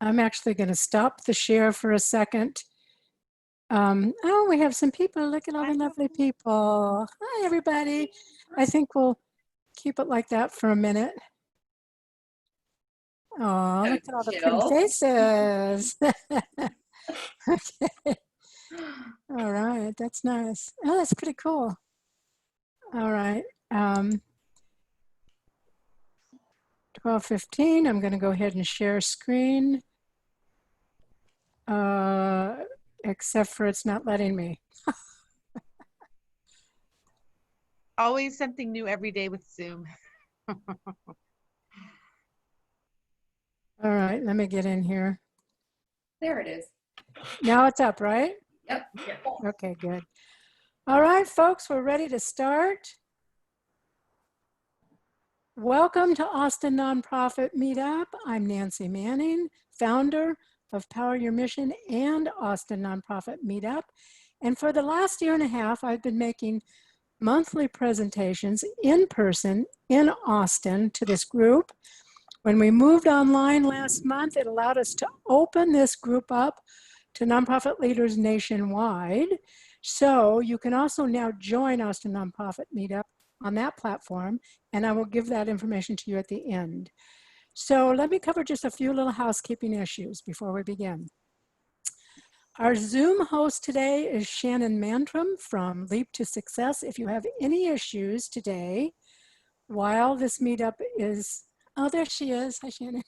I'm actually going to stop the share for a second. Oh, we have some people. Look at all the lovely people. Hi, everybody. I think we'll keep it like that for a minute. Oh, look at all the pretty faces. Okay. All right, that's nice. Oh, that's pretty cool. All right. 12:15, I'm going to go ahead and share screen. Except for it's not letting me. Always something new every day with Zoom. All right, let me get in here. There it is. Now it's up, right? Yep. Okay, good. All right, folks, we're ready to start. Welcome to Austin Nonprofit Meetup. I'm Nancy Manning, founder of Power Your Mission and Austin Nonprofit Meetup. And for the last year and a half, I've been making monthly presentations in person in Austin to this group. When we moved online last month, it allowed us to open this group up to nonprofit leaders nationwide. So you can also now join Austin Nonprofit Meetup on that platform, and I will give that information to you at the end. So let me cover just a few little housekeeping issues before we begin. Our Zoom host today is Shannon Mantrum from Leap to Success. If you have any issues today, while this meetup is, oh, there she is. Hi, Shannon.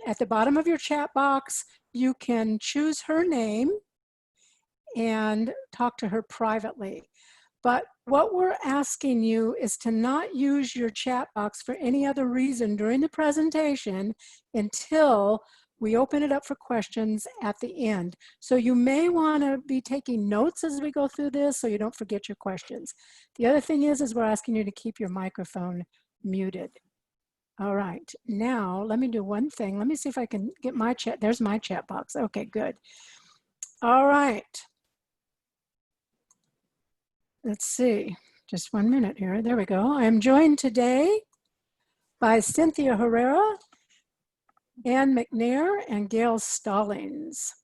At the bottom of your chat box, you can choose her name and talk to her privately. But what we're asking you is to not use your chat box for any other reason during the presentation until we open it up for questions at the end. So you may want to be taking notes as we go through this so you don't forget your questions. The other thing is we're asking you to keep your microphone muted. All right, now let me do one thing. Let me see if I can get my chat. There's my chat box. Okay, good. All right. Let's see, just 1 minute here. There we go. I am joined today by Cynthia Herrera, Ann McNair, and Gayle Stallings.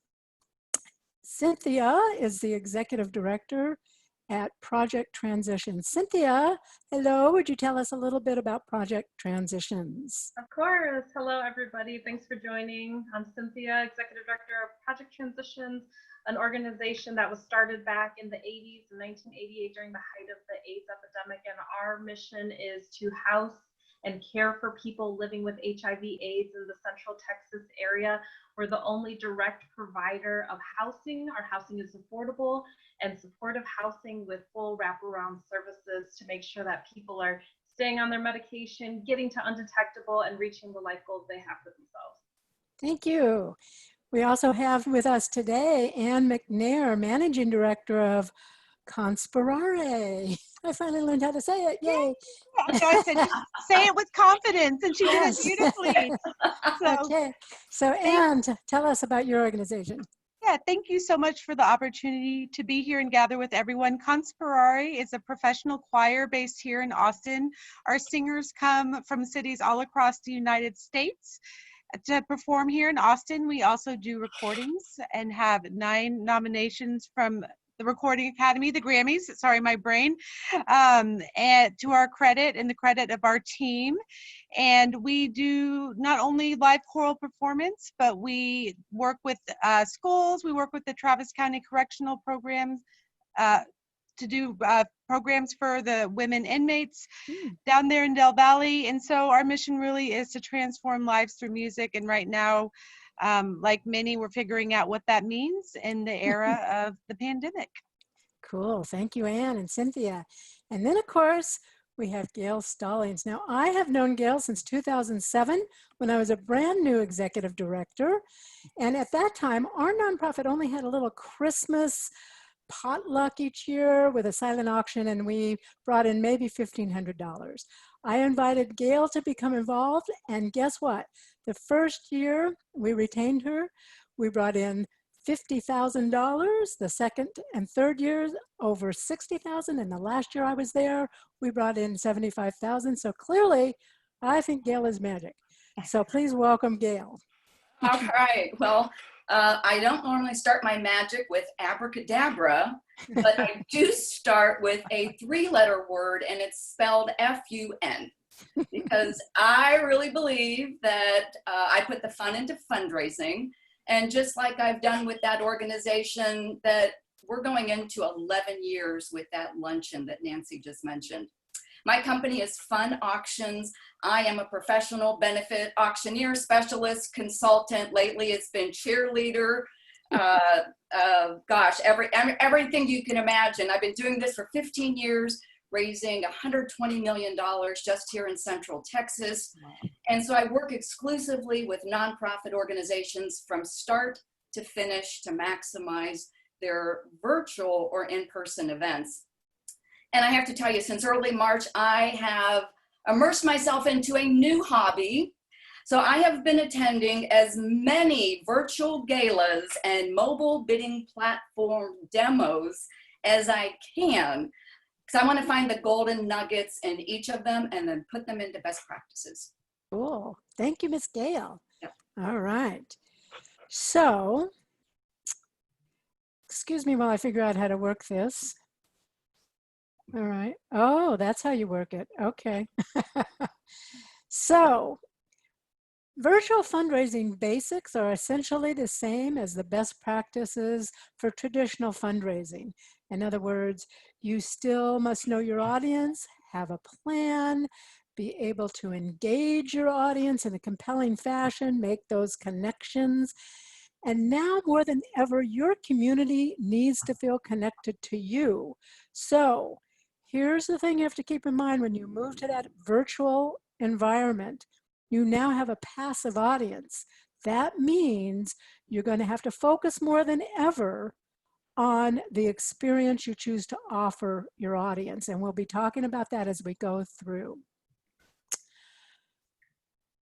Cynthia is the Executive Director at Project Transitions. Cynthia, hello. Would you tell us a little bit about Project Transitions? Of course. Hello, everybody. Thanks for joining. I'm Cynthia, Executive Director of Project Transitions, an organization that was started back in the 80s, in 1988, during the height of the AIDS epidemic. And our mission is to house and care for people living with HIV/AIDS in the Central Texas area. We're the only direct provider of housing. Our housing is affordable and supportive housing with full wraparound services to make sure that people are staying on their medication, getting to undetectable, and reaching the life goals they have for themselves. Thank you. We also have with us today Ann McNair, Managing Director of Conspirare. I finally learned how to say it. Yay. So I said, say it with confidence, and she did it beautifully. So, okay. So Ann, tell us about your organization. Yeah, thank you so much for the opportunity to be here and gather with everyone. Conspirare is a professional choir based here in Austin. Our singers come from cities all across the United States to perform here in Austin. We also do recordings and have 9 nominations from the Recording Academy, the Grammys, sorry, my brain, and to our credit and the credit of our team. And we do not only live choral performance, but we work with schools, we work with the Travis County Correctional Programs to do programs for the women inmates down there in Del Valley. And so our mission really is to transform lives through music. And right now, like many, we're figuring out what that means in the era of the pandemic. Cool. Thank you, Ann and Cynthia. And then, of course, we have Gayle Stallings. Now, I have known Gayle since 2007 when I was a brand new executive director. And at that time, our nonprofit only had a little Christmas potluck each year with a silent auction, and we brought in maybe $1,500. I invited Gayle to become involved, and guess what? The first year we retained her, we brought in $50,000. The second and third years, over $60,000, and the last year I was there, we brought in $75,000. So clearly, I think Gayle is magic. So please welcome Gayle. All right. Well, I don't normally start my magic with abracadabra, but I do start with a 3-letter word, and it's spelled F-U-N, because I really believe that I put the fun into fundraising. And just like I've done with that organization, that we're going into 11 years with that luncheon that Nancy just mentioned. My company is Fun Auctions. I am a professional benefit auctioneer, specialist, consultant. Lately, it's been cheerleader. Gosh, everything you can imagine. I've been doing this for 15 years, raising $120 million just here in Central Texas. And so I work exclusively with nonprofit organizations from start to finish to maximize their virtual or in-person events. And I have to tell you, since early March, I have immersed myself into a new hobby. So I have been attending as many virtual galas and mobile bidding platform demos as I can, because I want to find the golden nuggets in each of them and then put them into best practices. Cool. Thank you, Miss Gayle. Yep. All right. So, excuse me while I figure out how to work this. All right. Oh, that's how you work it. Okay. So, virtual fundraising basics are essentially the same as the best practices for traditional fundraising. In other words, you still must know your audience, have a plan, be able to engage your audience in a compelling fashion, make those connections. And now more than ever, your community needs to feel connected to you. So here's the thing you have to keep in mind when you move to that virtual environment. You now have a passive audience. That means you're going to have to focus more than ever on the experience you choose to offer your audience. And we'll be talking about that as we go through.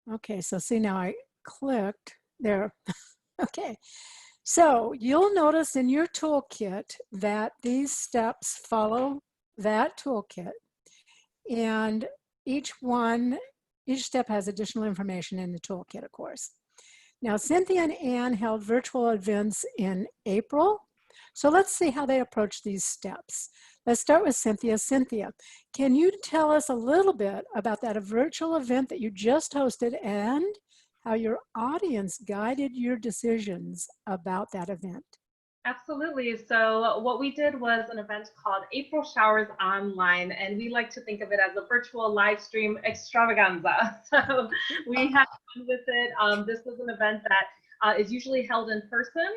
Okay, so see now I clicked there. Okay, so you'll notice in your toolkit that these steps follow that toolkit, and each step has additional information in the toolkit, of course. Now, Cynthia and Ann held virtual events in April, so let's see how they approach these steps. Let's start with Cynthia. Cynthia, can you tell us a little bit about that virtual event that you just hosted and how your audience guided your decisions about that event? Absolutely. So what we did was an event called April Showers Online, and we like to think of it as a virtual live stream extravaganza. So we had fun with it. This was an event that is usually held in person.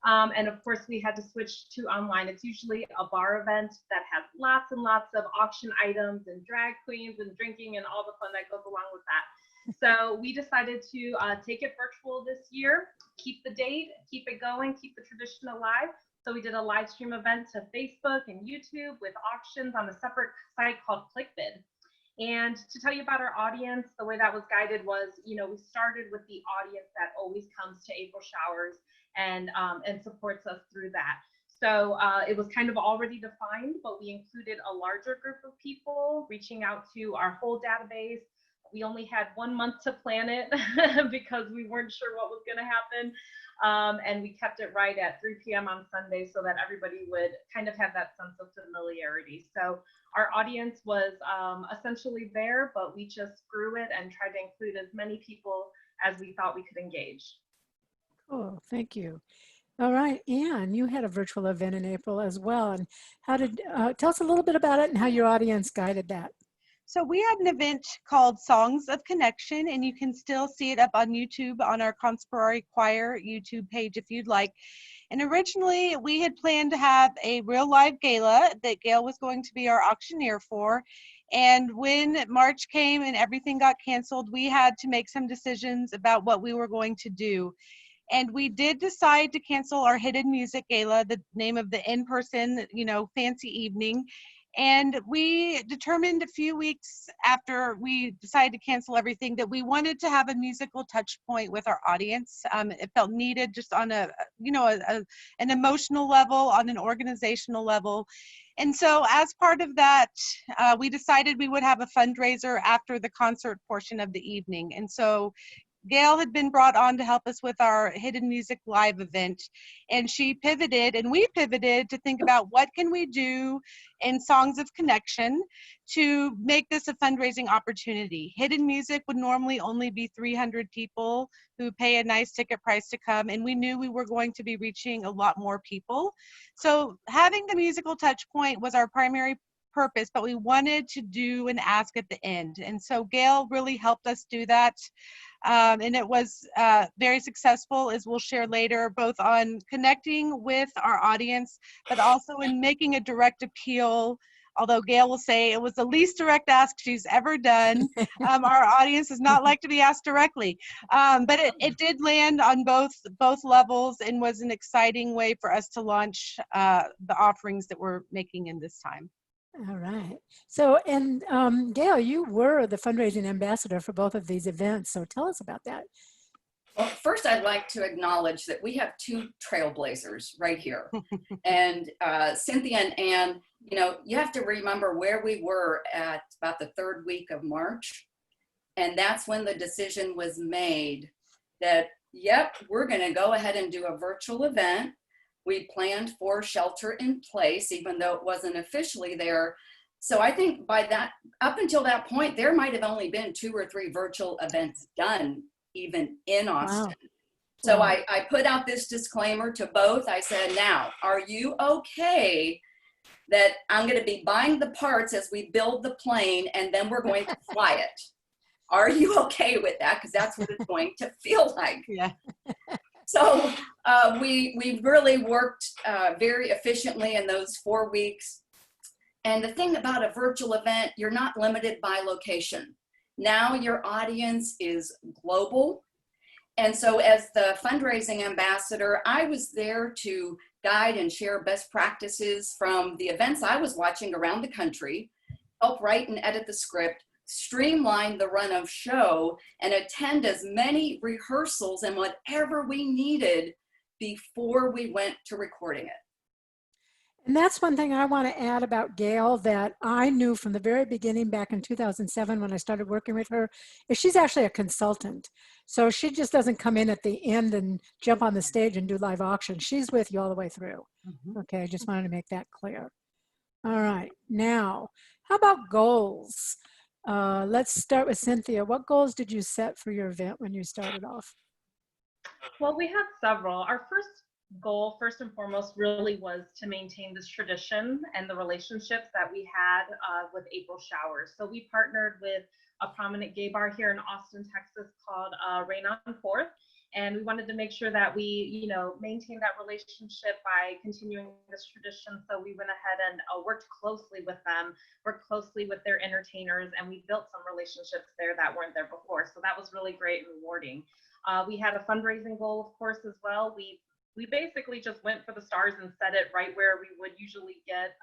And of course, we had to switch to online. It's usually a bar event that has lots and lots of auction items and drag queens and drinking and all the fun that goes along with that. So we decided to take it virtual this year, keep the date, keep it going, keep the tradition alive. So we did a live stream event to Facebook and YouTube with auctions on a separate site called ClickBid. And to tell you about our audience, the way that was guided was, we started with the audience that always comes to April Showers and supports us through that. So it was kind of already defined, but we included a larger group of people reaching out to our whole database. We only had 1 month to plan it because we weren't sure what was going to happen. And we kept it right at 3 p.m. on Sunday so that everybody would kind of have that sense of familiarity. So our audience was essentially there, but we just grew it and tried to include as many people as we thought we could engage. Cool, thank you. All right, Ann, you had a virtual event in April as well. And how did, tell us a little bit about it and how your audience guided that. So we had an event called Songs of Connection, and you can still see it up on YouTube on our Conspirari Choir YouTube page if you'd like. And originally we had planned to have a real live gala that Gayle was going to be our auctioneer for. And when March came and everything got canceled, we had to make some decisions about what we were going to do. And we did decide to cancel our Hidden Music Gala, the name of the in-person, fancy evening. And we determined a few weeks after we decided to cancel everything that we wanted to have a musical touch point with our audience. It felt needed just on an emotional level, on an organizational level. And so as part of that, we decided we would have a fundraiser after the concert portion of the evening. And so Gayle had been brought on to help us with our Hidden Music Live event, and she pivoted, and we pivoted to think about what can we do in Songs of Connection to make this a fundraising opportunity. Hidden Music would normally only be 300 people who pay a nice ticket price to come, and we knew we were going to be reaching a lot more people. So having the musical touch point was our primary purpose, but we wanted to do an ask at the end. And so Gayle really helped us do that. And it was very successful, as we'll share later, both on connecting with our audience, but also in making a direct appeal. Although Gayle will say it was the least direct ask she's ever done. Our audience does not like to be asked directly. But it did land on both levels and was an exciting way for us to launch the offerings that we're making in this time. All right. So, and Gayle, you were the fundraising ambassador for both of these events. So tell us about that. Well, first, I'd like to acknowledge that we have two trailblazers right here. And Cynthia and Ann, you know, you have to remember where we were at about the third week of March. And that's when the decision was made that, yep, we're going to go ahead and do a virtual event. We planned for shelter in place, even though it wasn't officially there. So I think by that, up until that point, there might have only been 2 or 3 virtual events done, even in Austin. Wow. So wow. I put out this disclaimer to both. I said, now, are you okay that I'm going to be buying the parts as we build the plane and then we're going to fly it? Are you okay with that? Because that's what it's going to feel like. Yeah. So we really worked very efficiently in those 4 weeks. And the thing about a virtual event, you're not limited by location. Now your audience is global. And so as the fundraising ambassador, I was there to guide and share best practices from the events I was watching around the country, help write and edit the script, streamline the run of show, and attend as many rehearsals and whatever we needed before we went to recording it. And that's one thing I want to add about Gayle that I knew from the very beginning back in 2007 when I started working with her, is she's actually a consultant. So she just doesn't come in at the end and jump on the stage and do live auction. She's with you all the way through. Mm-hmm. Okay, I just wanted to make that clear. All right, now, how about goals? Let's start with Cynthia. What goals did you set for your event when you started off? Well, we had several. Our first goal, first and foremost, really was to maintain this tradition and the relationships that we had with April Showers. So we partnered with a prominent gay bar here in Austin, Texas called Rain on Fourth. And we wanted to make sure that we, maintain that relationship by continuing this tradition. So we went ahead and worked closely with them, worked closely with their entertainers, and we built some relationships there that weren't there before. So that was really great and rewarding. We had a fundraising goal, of course, as well. We basically just went for the stars and set it right where we would usually get,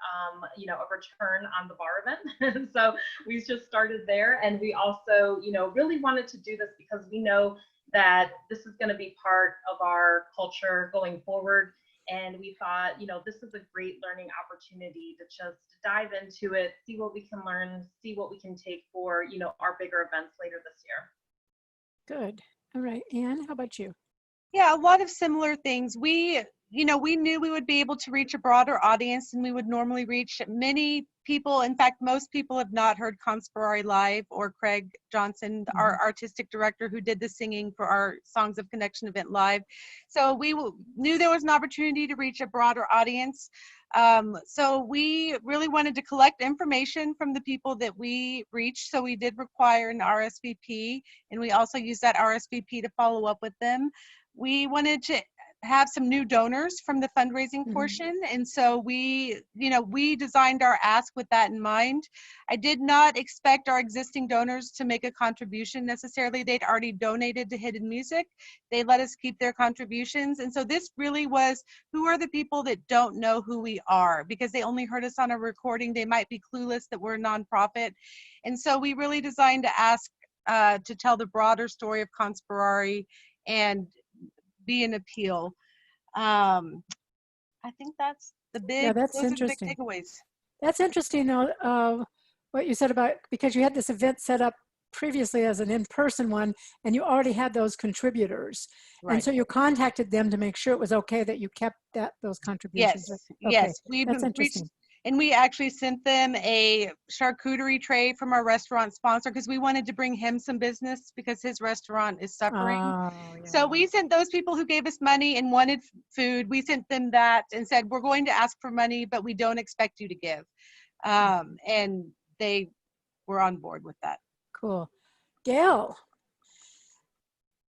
a return on the bar event. And so we just started there. And we also, really wanted to do this because we know that this is going to be part of our culture going forward. And we thought, this is a great learning opportunity to just dive into it, see what we can learn, see what we can take for, our bigger events later this year. Good. All right. Ann, how about you? Yeah, a lot of similar things. We knew we would be able to reach a broader audience than we would normally reach. Many people, in fact, most people have not heard Conspirari live or Craig Johnson, mm-hmm. our artistic director who did the singing for our Songs of Connection event live. So we knew there was an opportunity to reach a broader audience. So we really wanted to collect information from the people that we reached. So we did require an RSVP, and we also used that RSVP to follow up with them. We wanted to have some new donors from the fundraising mm-hmm. portion. And so we designed our ask with that in mind. I did not expect our existing donors to make a contribution necessarily. They'd already donated to Hidden Music. They let us keep their contributions. And so this really was, who are the people that don't know who we are? Because they only heard us on a recording. They might be clueless that we're a nonprofit. And so we really designed to ask to tell the broader story of Conspirari and be an appeal. I think that's the big, yeah, that's those interesting. Are the big takeaways. That's interesting what you said about, because you had this event set up previously as an in-person one, and you already had those contributors. And Right. so you contacted them to make sure it was okay that you kept those contributions. Yes, Okay, yes. that's Reached, interesting. and we actually sent them a charcuterie tray from our restaurant sponsor because we wanted to bring him some business because his restaurant is suffering. Oh, So yeah. we sent those people who gave us money and wanted food, we sent them that and said, we're going to ask for money, but we don't expect you to give. And they were on board with that. Cool. Gayle.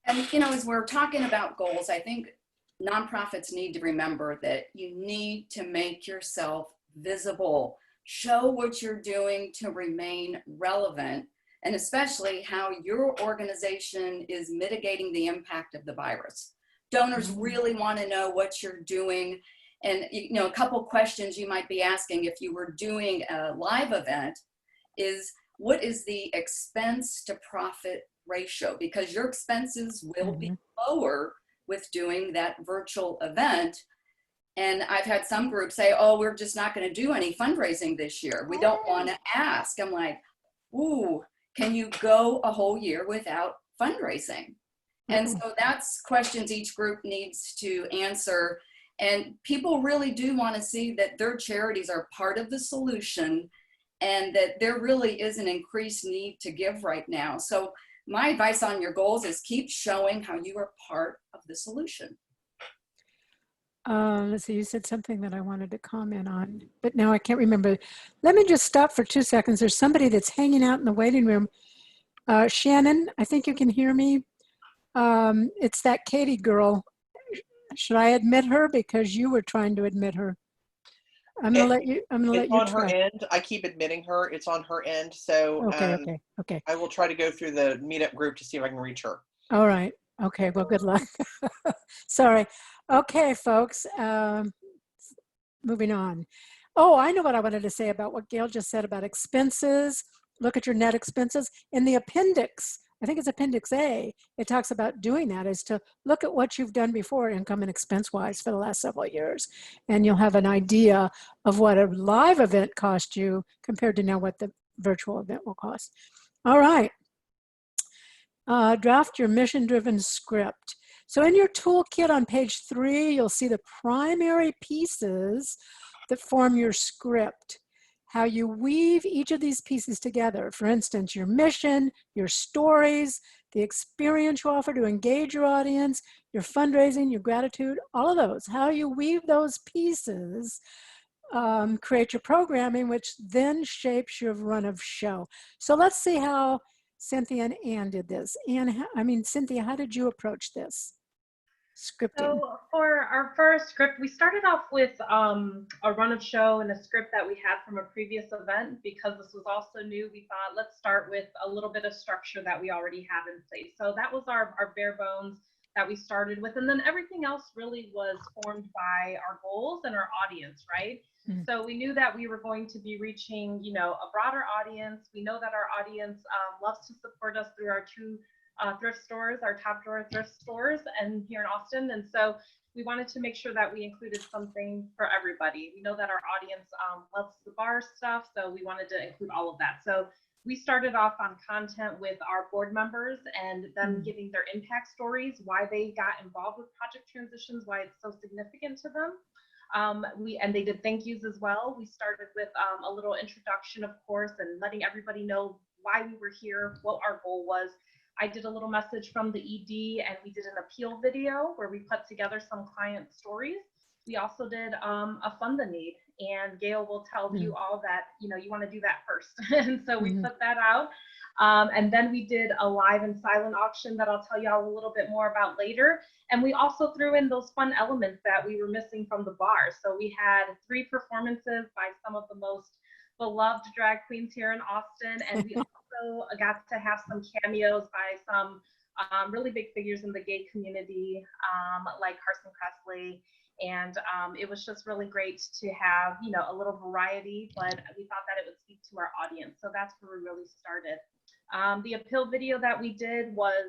And, you know, as we're talking about goals, I think nonprofits need to remember that you need to make yourself visible. Show what you're doing to remain relevant, and especially how your organization is mitigating the impact of the virus. Donors really want to know what you're doing. And, you know, a couple questions you might be asking if you were doing a live event is, what is the expense to profit ratio? Because your expenses will be lower with doing that virtual event. And I've had some groups say, oh, we're just not going to do any fundraising this year. We don't want to ask. I'm like, ooh, can you go a whole year without fundraising? And so that's questions each group needs to answer. And people really do want to see that their charities are part of the solution and that there really is an increased need to give right now. So my advice on your goals is keep showing how you are part of the solution. Let's see, you said something that I wanted to comment on, but now I can't remember. Let me just stop for 2 seconds. There's somebody that's hanging out in the waiting room. Shannon, I think you can hear me. It's that Katie girl. Should I admit her because you were trying to admit her? I'm gonna let you on try. her end. I keep admitting her. It's on her end. So Okay. I will try to go through the meetup group to see if I can reach her. All right. Okay. Well, good luck. Sorry. Okay, folks. Moving on. Oh, I know what I wanted to say about what Gayle just said about expenses. Look at your net expenses. In the appendix, I think it's Appendix A, it talks about doing that, is to look at what you've done before, income and expense-wise, for the last several years. And you'll have an idea of what a live event cost you compared to now what the virtual event will cost. All right. Draft your mission-driven script. So in your toolkit on page 3, you'll see the primary pieces that form your script, how you weave each of these pieces together. For instance, your mission, your stories, the experience you offer to engage your audience, your fundraising, your gratitude, all of those, how you weave those pieces create your programming, which then shapes your run of show. So let's see how Cynthia and Ann did this. Cynthia, how did you approach this scripting? So for our first script, we started off with a run of show and a script that we had from a previous event. Because this was also new, we thought, let's start with a little bit of structure that we already have in place. So that was our bare bones that we started with. And then everything else really was formed by our goals and our audience, right? Mm-hmm. So we knew that we were going to be reaching, you know, a broader audience. We know that our audience loves to support us through our 2 thrift stores, our top drawer thrift stores, and here in Austin. And so we wanted to make sure that we included something for everybody. We know that our audience loves the bar stuff, so we wanted to include all of that. So we started off on content with our board members and them giving their impact stories, why they got involved with project transitions, why it's so significant to them. And they did thank yous as well. We started with a little introduction, of course, and letting everybody know why we were here, what our goal was. I did a little message from the ED, and we did an appeal video where we put together some client stories. We also did a fund the need, and Gayle will tell you all that, you know, you want to do that first. And so we put that out. And then we did a live and silent auction that I'll tell you all a little bit more about later. And we also threw in those fun elements that we were missing from the bar. So we had 3 performances by some of the most beloved drag queens here in Austin. And we also got to have some cameos by some really big figures in the gay community, like Carson Kressley. And it was just really great to have, you know, a little variety, but we thought that it would speak to our audience. So that's where we really started. The appeal video that we did was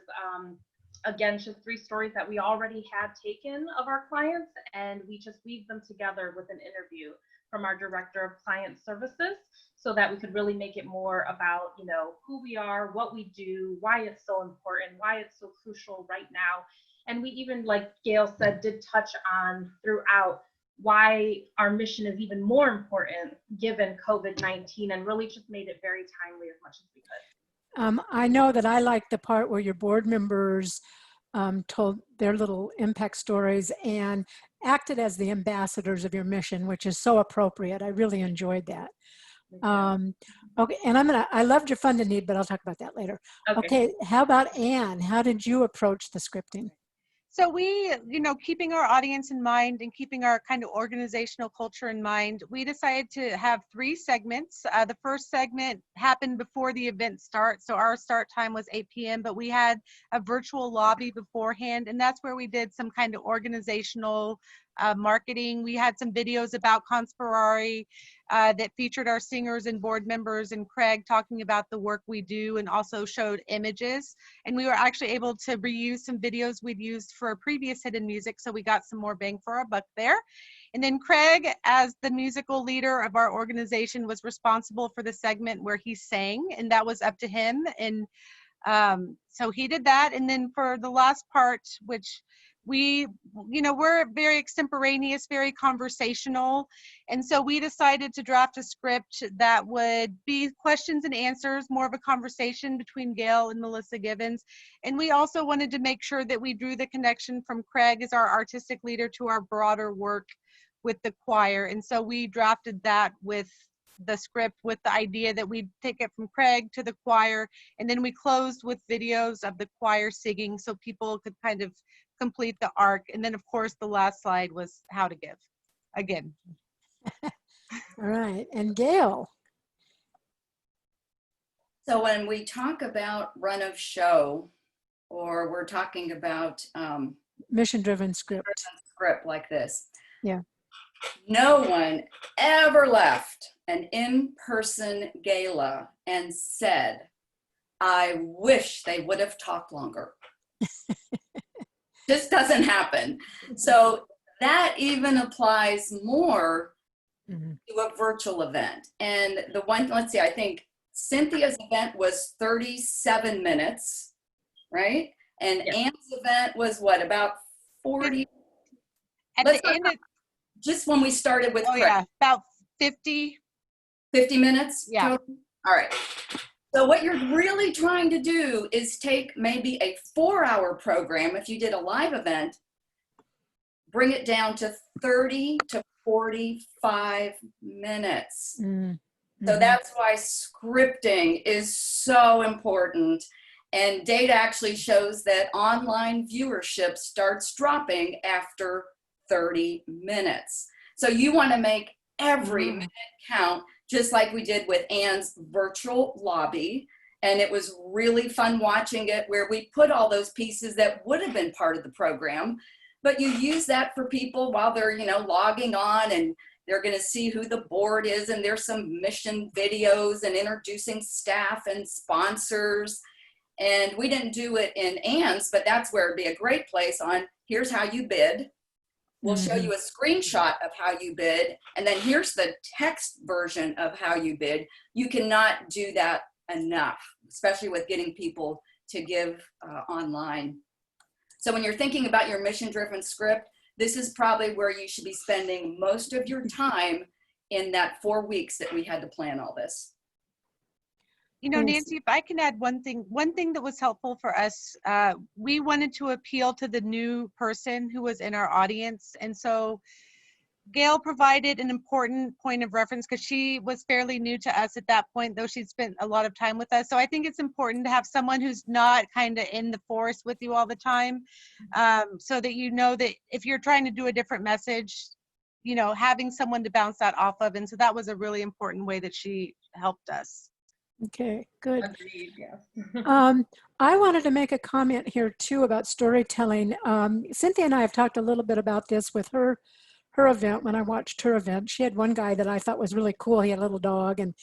again, just 3 stories that we already had taken of our clients, and we just weave them together with an interview from our director of client services, so that we could really make it more about, you know, who we are, what we do, why it's so important, why it's so crucial right now. And we even, like Gayle said, did touch on throughout why our mission is even more important given COVID-19, and really just made it very timely as much as we could. I know that I like the part where your board members told their little impact stories and acted as the ambassadors of your mission, which is so appropriate. I really enjoyed that. Okay, and I loved your fund and need, but I'll talk about that later. Okay, how about Anne? How did you approach the scripting? So we, you know, keeping our audience in mind and keeping our kind of organizational culture in mind, we decided to have 3 segments. The first segment happened before the event starts. So our start time was 8 p.m., but we had a virtual lobby beforehand. And that's where we did some kind of organizational marketing. We had some videos about Conspirari that featured our singers and board members and Craig talking about the work we do, and also showed images. And we were actually able to reuse some videos we'd used for a previous Hidden Music, so we got some more bang for our buck there. And then Craig, as the musical leader of our organization, was responsible for the segment where he sang, and that was up to him. And so he did that. And then for the last part, which we, you know, we're very extemporaneous, very conversational. And so we decided to draft a script that would be questions and answers, more of a conversation between Gayle and Melissa Givens. And we also wanted to make sure that we drew the connection from Craig as our artistic leader to our broader work with the choir. And so we drafted that with the script with the idea that we'd take it from Craig to the choir. And then we closed with videos of the choir singing so people could kind of complete the arc. And then of course the last slide was how to give again. All right, and Gayle. So when we talk about run of show, or we're talking about Mission-driven script. Script like this. Yeah. No one ever left an in-person gala and said, I wish they would have talked longer. Just doesn't happen. So that even applies more to a virtual event. And the one, let's see, I think Cynthia's event was 37 minutes, right? And Yeah. Anne's event was what, about 40? At Let's the end of, just when we started with oh Craig. yeah, about 50. 50 minutes? Yeah. Total? All right. So what you're really trying to do is take maybe a 4-hour program, if you did a live event, bring it down to 30 to 45 minutes. So that's why scripting is so important. And data actually shows that online viewership starts dropping after 30 minutes. So you want to make every minute count, just like we did with Anne's virtual lobby. And it was really fun watching it, where we put all those pieces that would have been part of the program, but you use that for people while they're, you know, logging on, and they're going to see who the board is. And there's some mission videos and introducing staff and sponsors. And we didn't do it in Anne's, but that's where it'd be a great place on, here's how you bid. We'll show you a screenshot of how you bid, and then here's the text version of how you bid. You cannot do that enough, especially with getting people to give online. So when you're thinking about your mission-driven script, this is probably where you should be spending most of your time in that 4 weeks that we had to plan all this. You know, Nancy, if I can add one thing that was helpful for us, we wanted to appeal to the new person who was in our audience. And so Gayle provided an important point of reference because she was fairly new to us at that point, though she'd spent a lot of time with us. So I think it's important to have someone who's not kind of in the forest with you all the time, so that you know that if you're trying to do a different message, you know, having someone to bounce that off of. And so that was a really important way that she helped us. Okay, good. Agreed, yes. I wanted to make a comment here too about storytelling. Cynthia and I have talked a little bit about this with her event. When I watched her event, she had one guy that I thought was really cool. He had a little dog, and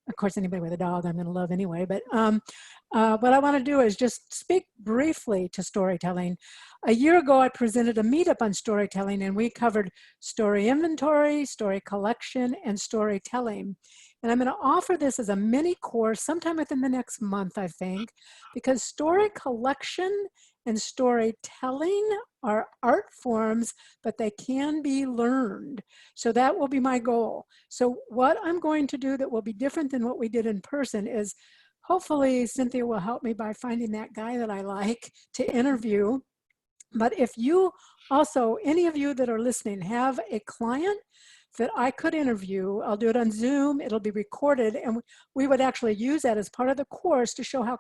Of course, anybody with a dog I'm going to love anyway. But what I want to do is just speak briefly to storytelling. A year ago, I presented a meetup on storytelling, and we covered story inventory, story collection, and storytelling. And I'm going to offer this as a mini course sometime within the next month, I think, because story collection and storytelling are art forms, but they can be learned. So that will be my goal. So what I'm going to do that will be different than what we did in person is hopefully Cynthia will help me by finding that guy that I like to interview. But if you also, any of you that are listening, have a client that I could interview, I'll do it on Zoom, it'll be recorded, and we would actually use that as part of the course to show how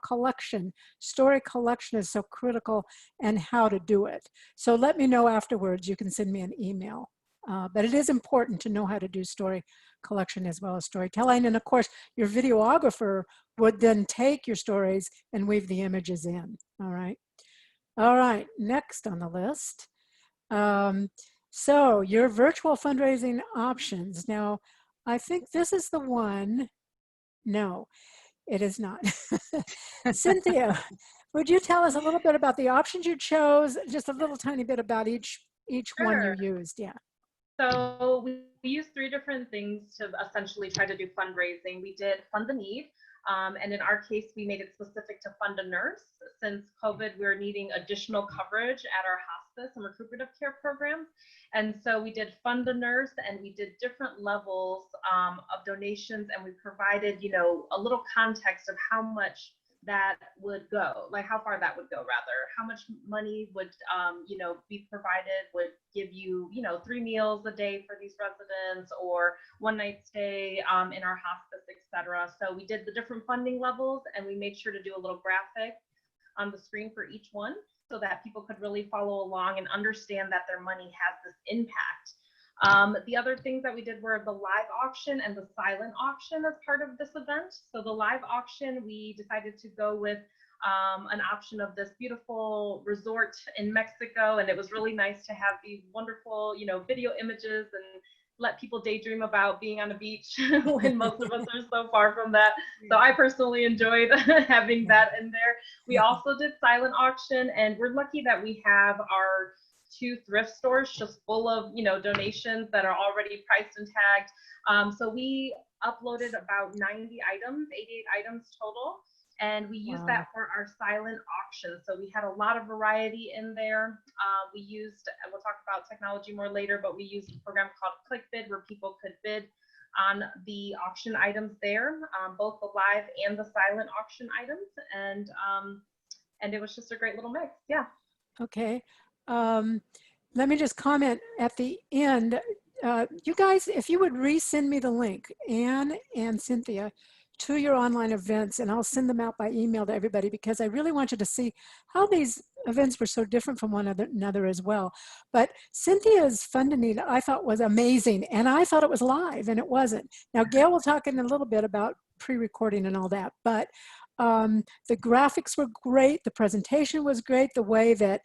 story collection is so critical and how to do it. So let me know afterwards, you can send me an email. But it is important to know how to do story collection as well as storytelling. And of course, your videographer would then take your stories and weave the images in, all right? All right, next on the list. So your virtual fundraising options. Now, I think this is the one. No, it is not. Cynthia, would you tell us a little bit about the options you chose? Just a little tiny bit about each one you used. Yeah. So we used 3 different things to essentially try to do fundraising. We did Fund the Need. And in our case, we made it specific to fund a nurse. Since COVID, we were needing additional coverage at our hospice and recuperative care programs. And so we did fund a nurse, and we did different levels of donations, and we provided, you know, a little context of how much that would go, like how far that would go, rather, how much money would, you know, be provided, would give you, you know, 3 meals a day for these residents, or 1 night stay in our hospice, etc. So we did the different funding levels, and we made sure to do a little graphic on the screen for each one so that people could really follow along and understand that their money has this impact. The other things that we did were the live auction and the silent auction as part of this event. So the live auction, we decided to go with an option of this beautiful resort in Mexico, and it was really nice to have these wonderful, you know, video images and let people daydream about being on a beach when most of us are so far from that. So I personally enjoyed having that in there. We also did silent auction, and we're lucky that we have our 2 thrift stores just full of, you know, donations that are already priced and tagged. So we uploaded about 90 items, 88 items total, and we used that for our silent auction. So we had a lot of variety in there. We used, we'll talk about technology more later, but we used a program called ClickBid where people could bid on the auction items there, both the live and the silent auction items, and it was just a great little mix. Yeah. Okay. Let me just comment at the end. You guys, if you would resend me the link, Anne and Cynthia, to your online events, and I'll send them out by email to everybody, because I really want you to see how these events were so different from one another as well. But Cynthia's Fund the Need, I thought, was amazing, and I thought it was live, and it wasn't. Now, Gayle will talk in a little bit about pre-recording and all that, but the graphics were great, the presentation was great, the way that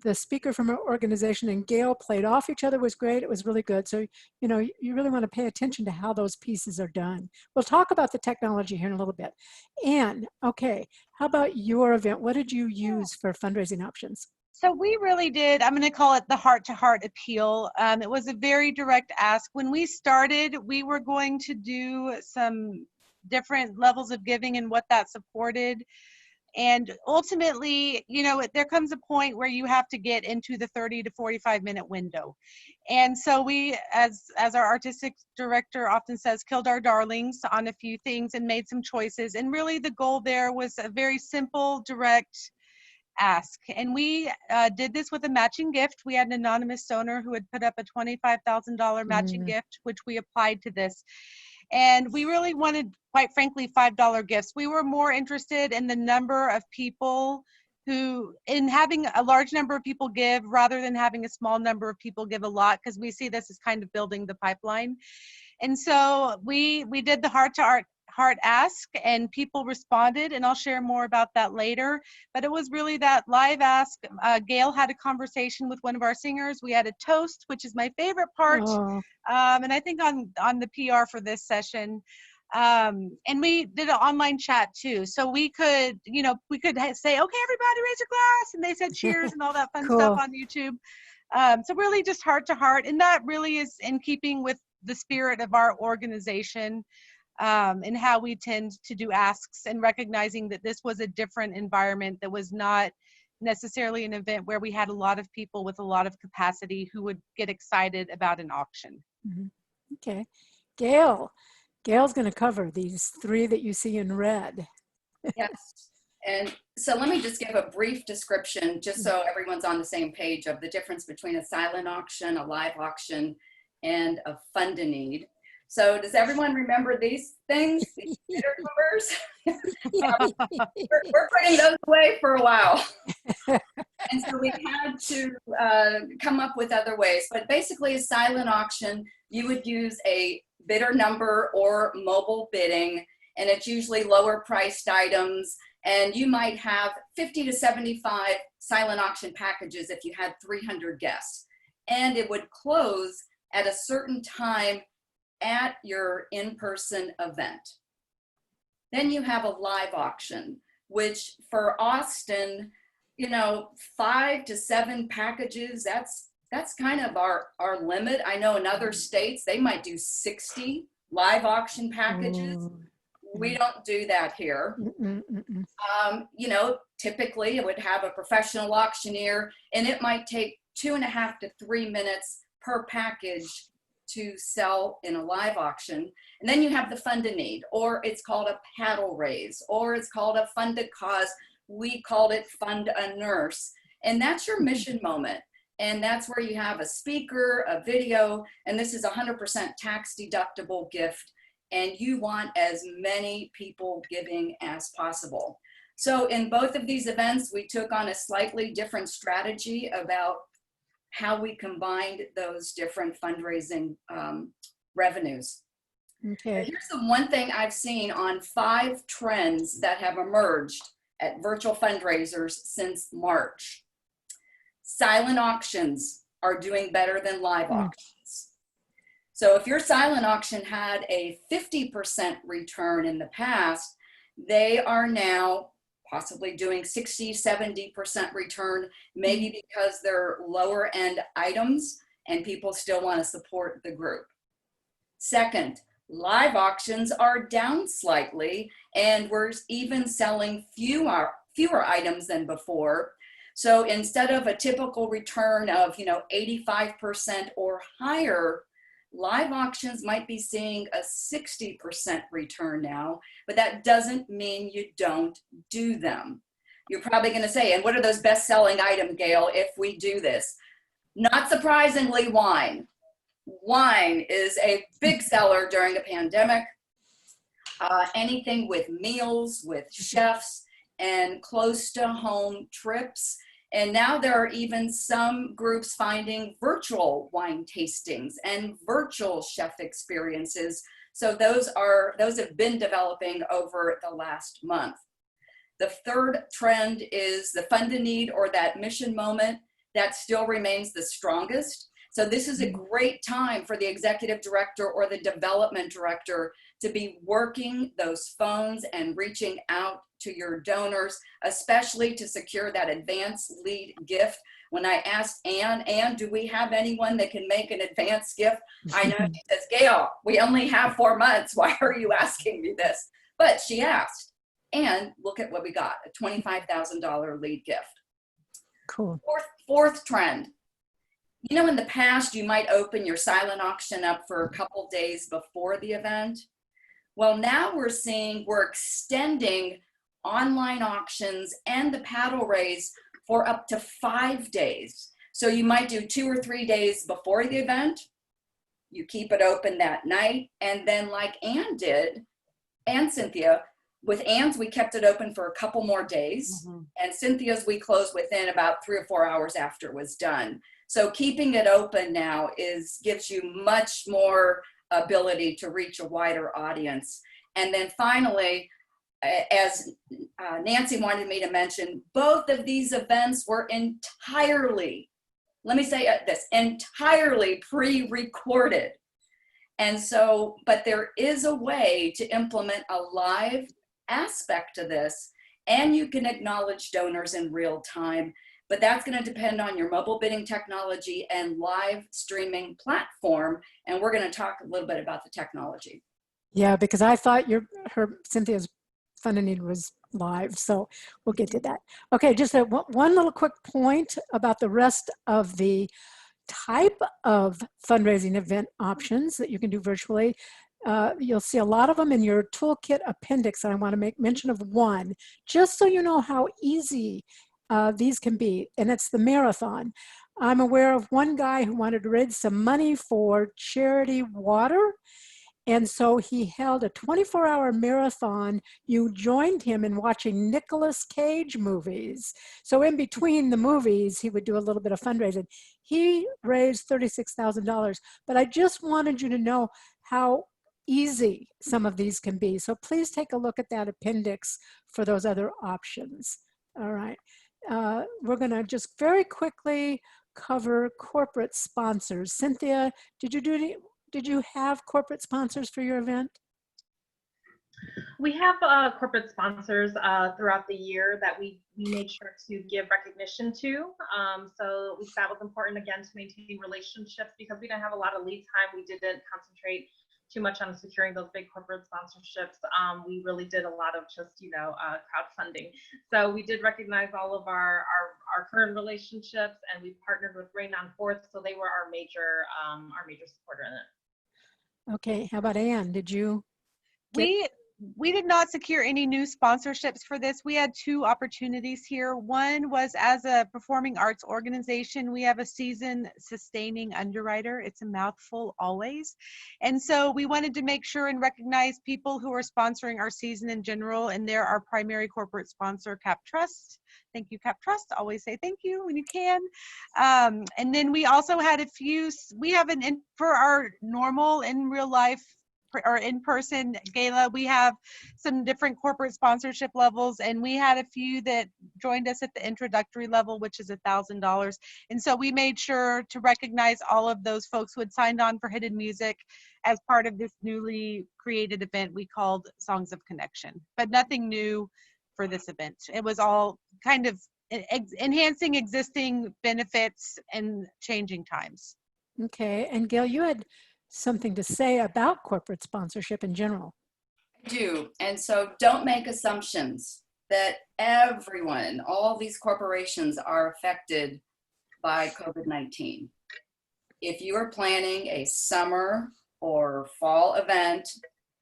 the speaker from her organization and Gayle played off each other was great. It was really good. So, you know, you really want to pay attention to how those pieces are done. We'll talk about the technology here in a little bit. Anne, okay, how about your event? What did you use for fundraising options? So we really did, I'm going to call it the heart-to-heart appeal. It was a very direct ask. When we started, we were going to do some different levels of giving and what that supported. And ultimately, you know, there comes a point where you have to get into the 30 to 45-minute window. And so we, as our artistic director often says, killed our darlings on a few things and made some choices. And really the goal there was a very simple, direct ask. And we did this with a matching gift. We had an anonymous donor who had put up a $25,000 matching gift, which we applied to this. And we really wanted, quite frankly, $5 gifts. We were more interested in the number of people in having a large number of people give rather than having a small number of people give a lot, because we see this as kind of building the pipeline. And so we did the heart ask, and people responded, and I'll share more about that later. But it was really that live ask. Gayle had a conversation with one of our singers. We had a toast, which is my favorite part, Oh, and I think on the PR for this session. And we did an online chat too, so we could say, okay, everybody raise your glass, and they said cheers and all that fun stuff cool. on YouTube. So really just heart to heart, and that really is in keeping with the spirit of our organization, and how we tend to do asks, and recognizing that this was a different environment, that was not necessarily an event where we had a lot of people with a lot of capacity who would get excited about an auction. Mhm. Okay. Gail's going to cover these three that you see in red. Yes. And so let me just give a brief description, just so everyone's on the same page, of the difference between a silent auction, a live auction, and a fund-a-need. So does everyone remember these things, these bidder numbers? Yeah. We're putting those away for a while. And so we had to come up with other ways. But basically, a silent auction, you would use a bidder number or mobile bidding, and it's usually lower priced items. And you might have 50 to 75 silent auction packages if you had 300 guests. And it would close at a certain time at your in-person event. Then you have a live auction, which for Austin, 5 to 7 packages, that's kind of our limit. I know in other states, they might do 60 live auction packages. We don't do that here. Typically it would have a professional auctioneer, and it might take 2.5 to 3 minutes per package to sell in a live auction. And then you have the fund-a-need, or it's called a paddle raise, or it's called a funded cause. We called it fund-a-nurse. And that's your mission moment. And that's where you have a speaker, a video, and this is 100% tax deductible gift. And you want as many people giving as possible. So in both of these events, we took on a slightly different strategy about how we combined those different fundraising revenues. Okay. Here's the one thing I've seen on 5 trends that have emerged at virtual fundraisers since March. Silent auctions are doing better than live auctions. So if your silent auction had a 50% return in the past, they are now possibly doing 60, 70% return, maybe because they're lower end items and people still want to support the group. Second, live auctions are down slightly, and we're even selling fewer items than before. So instead of a typical return of 85% or higher, live auctions might be seeing a 60% return now, but that doesn't mean you don't do them. You're probably going to say, and what are those best-selling items, Gayle, if we do this? Not surprisingly, wine. Wine is a big seller during the pandemic. Anything with meals, with chefs, and close to home trips. And now there are even some groups finding virtual wine tastings and virtual chef experiences. So those have been developing over the last month. The third trend is the fund-a-need, or that mission moment, that still remains the strongest. So this is a great time for the executive director or the development director to be working those phones and reaching out to your donors, especially to secure that advance lead gift. When I asked Ann, do we have anyone that can make an advance gift? I know she says, Gayle, we only have 4 months. Why are you asking me this? But she asked, and look at what we got, a $25,000 lead gift. Cool. Fourth trend. In the past, you might open your silent auction up for a couple days before the event. Well, now we're extending online auctions and the paddle raise for up to 5 days. So you might do 2 or 3 days before the event. You keep it open that night. And then like Ann did, and Cynthia, with Ann's, we kept it open for a couple more days. And Cynthia's, we closed within about 3 or 4 hours after it was done. So keeping it open now gives you much more ability to reach a wider audience. And then finally, as Nancy wanted me to mention, both of these events were entirely, let me say this, entirely pre-recorded. And so, but there is a way to implement a live aspect to this, and you can acknowledge donors in real time, but that's going to depend on your mobile bidding technology and live streaming platform. And we're going to talk a little bit about the technology. Yeah, because I thought Cynthia's Fund and Need was live, so we'll get to that. Okay, just one little quick point about the rest of the type of fundraising event options that you can do virtually. You'll see a lot of them in your toolkit appendix, and I want to make mention of one, just so you know how easy these can be, and it's the marathon. I'm aware of one guy who wanted to raise some money for charity water, and so he held a 24-hour marathon. You joined him in watching Nicolas Cage movies. So in between the movies, he would do a little bit of fundraising. He raised $36,000, but I just wanted you to know how easy some of these can be. So please take a look at that appendix for those other options. All right. We're going to just very quickly cover corporate sponsors. Cynthia, did you have corporate sponsors for your event? We have corporate sponsors throughout the year that we made sure to give recognition to. So that was important, again, to maintain relationships, because we didn't have a lot of lead time. We didn't concentrate too much on securing those big corporate sponsorships. We really did a lot of just, crowdfunding. So we did recognize all of our current relationships, and we partnered with Rain on Fourth, so they were our major supporter in it. Okay, how about Anne? Did you? We did not secure any new sponsorships for this. We had two opportunities here. One was, as a performing arts organization, we have a season sustaining underwriter. It's a mouthful always. And so we wanted to make sure and recognize people who are sponsoring our season in general, and they're our primary corporate sponsor, Cap Trust. Thank you, Cap Trust. Always say thank you when you can. And then we also had a few, for our normal in real life or in-person gala, we have some different corporate sponsorship levels, and we had a few that joined us at the introductory level, which is $1,000. And so we made sure to recognize all of those folks who had signed on for Hidden Music as part of this newly created event we called Songs of Connection, but nothing new for this event. It was all kind of enhancing existing benefits and changing times. Okay, and Gayle, you had something to say about corporate sponsorship in general. I do, and so don't make assumptions that everyone, all these corporations are affected by COVID-19. If you are planning a summer or fall event,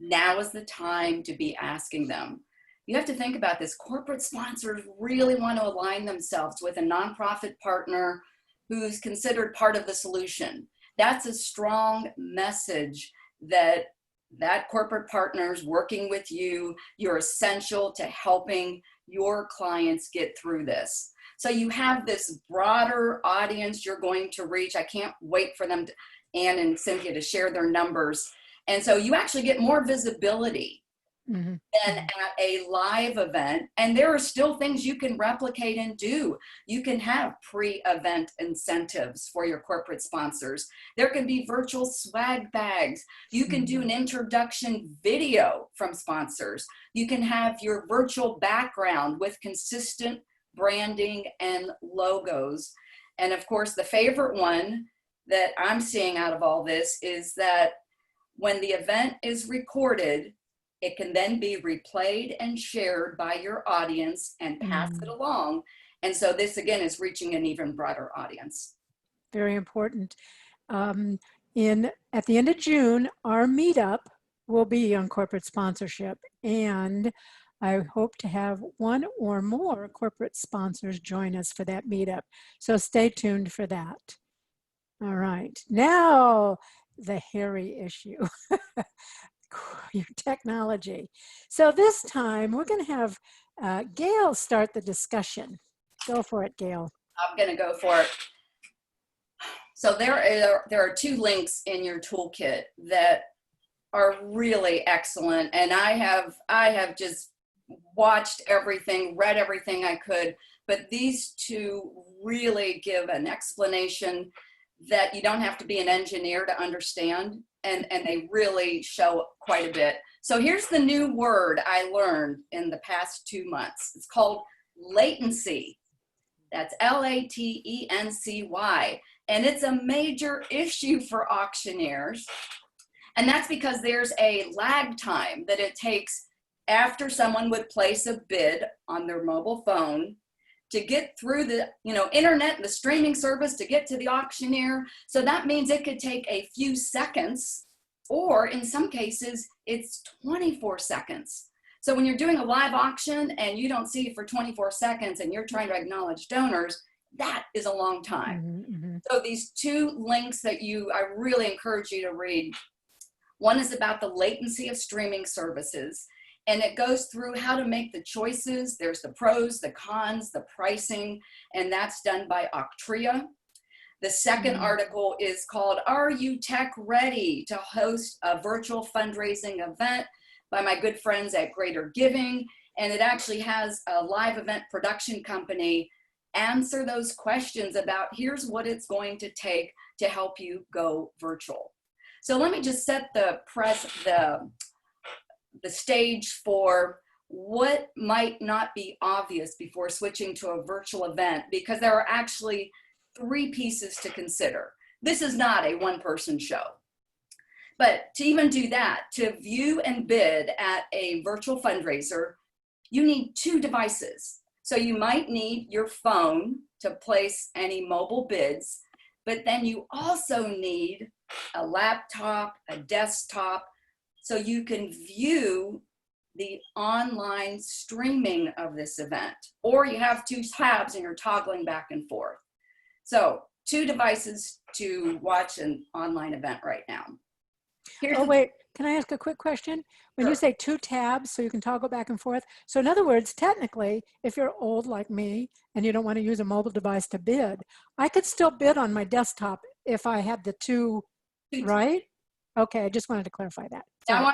now is the time to be asking them. You have to think about this. Corporate sponsors really want to align themselves with a nonprofit partner who's considered part of the solution. That's a strong message that corporate partners working with you, you're essential to helping your clients get through this. So you have this broader audience you're going to reach. I can't wait for them, Anne and Cynthia, to share their numbers. And so you actually get more visibility than at a live event. And there are still things you can replicate and do. You can have pre-event incentives for your corporate sponsors. There can be virtual swag bags. You can do an introduction video from sponsors. You can have your virtual background with consistent branding and logos. And of course, the favorite one that I'm seeing out of all this is that when the event is recorded, it can then be replayed and shared by your audience and pass it along. And so this, again, is reaching an even broader audience. Very important. At the end of June, our meetup will be on corporate sponsorship. And I hope to have one or more corporate sponsors join us for that meetup. So stay tuned for that. All right. Now, the hairy issue. Your technology. So this time we're going to have Gayle start the discussion. Go for it, Gayle. I'm going to go for it. So there are two links in your toolkit that are really excellent. And I have just watched everything, read everything I could, but these two really give an explanation that you don't have to be an engineer to understand, and they really show quite a bit. So here's the new word I learned in the past 2 months. It's called latency. That's latency, and it's a major issue for auctioneers. And that's because there's a lag time that it takes after someone would place a bid on their mobile phone to get through the internet and the streaming service to get to the auctioneer. So that means it could take a few seconds, or in some cases, it's 24 seconds. So when you're doing a live auction and you don't see it for 24 seconds and you're trying to acknowledge donors, that is a long time. Mm-hmm. So these two links that I really encourage you to read. One is about the latency of streaming services, and it goes through how to make the choices. There's the pros, the cons, the pricing, and that's done by Octria. The second article is called, Are You Tech Ready to Host a Virtual Fundraising Event? By my good friends at Greater Giving. And it actually has a live event production company answer those questions about here's what it's going to take to help you go virtual. So let me just set the stage for what might not be obvious before switching to a virtual event, because there are actually 3 pieces to consider. This is not a one-person show. But to even do that, to view and bid at a virtual fundraiser, you need 2 devices. So you might need your phone to place any mobile bids, but then you also need a laptop, a desktop, so you can view the online streaming of this event. Or you have 2 tabs and you're toggling back and forth. So 2 devices to watch an online event right now. Wait, can I ask a quick question? When Sure. you say 2 tabs, so you can toggle back and forth. So in other words, technically, if you're old like me and you don't want to use a mobile device to bid, I could still bid on my desktop if I had the 2, right? Okay, I just wanted to clarify that. Now,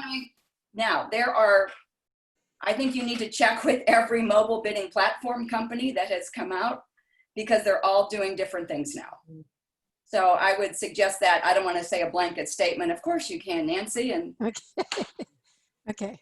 I think you need to check with every mobile bidding platform company that has come out, because they're all doing different things now. So I would suggest that. I don't want to say a blanket statement. Of course you can, Nancy. And Okay.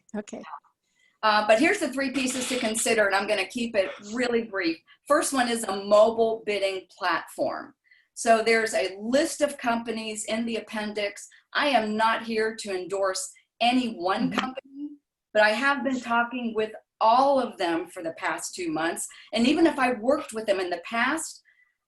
but here's the 3 pieces to consider, and I'm going to keep it really brief. First one is a mobile bidding platform. So there's a list of companies in the appendix. I am not here to endorse any one company, but I have been talking with all of them for the past 2 months. And even if I worked with them in the past,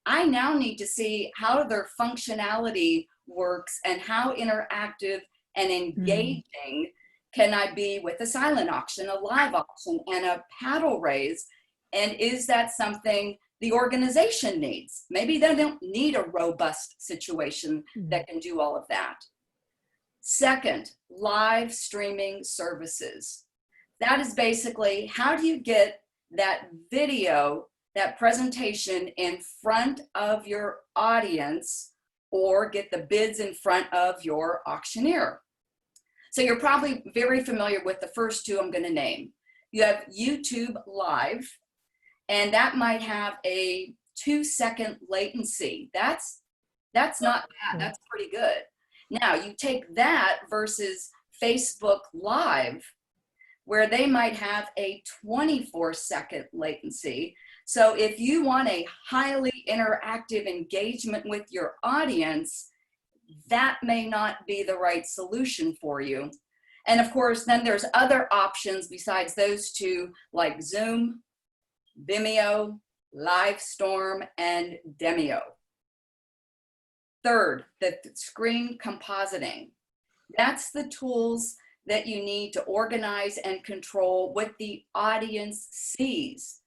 I now need to see how their functionality works and how interactive and engaging can I be with a silent auction, a live auction, and a paddle raise. And is that something the organization needs? Maybe they don't need a robust situation that can do all of that. Second, live streaming services. That is basically, how do you get that video, that presentation in front of your audience, or get the bids in front of your auctioneer? So you're probably very familiar with the first 2 I'm going to name. You have YouTube Live, and that might have a 2-second latency. That's not bad. That's pretty good. Now you take that versus Facebook Live, where they might have a 24-second latency. So if you want a highly interactive engagement with your audience, that may not be the right solution for you. And of course, then there's other options besides those 2, like Zoom, Vimeo, Livestorm, and Demio. Third, the screen compositing. That's the tools that you need to organize and control what the audience sees.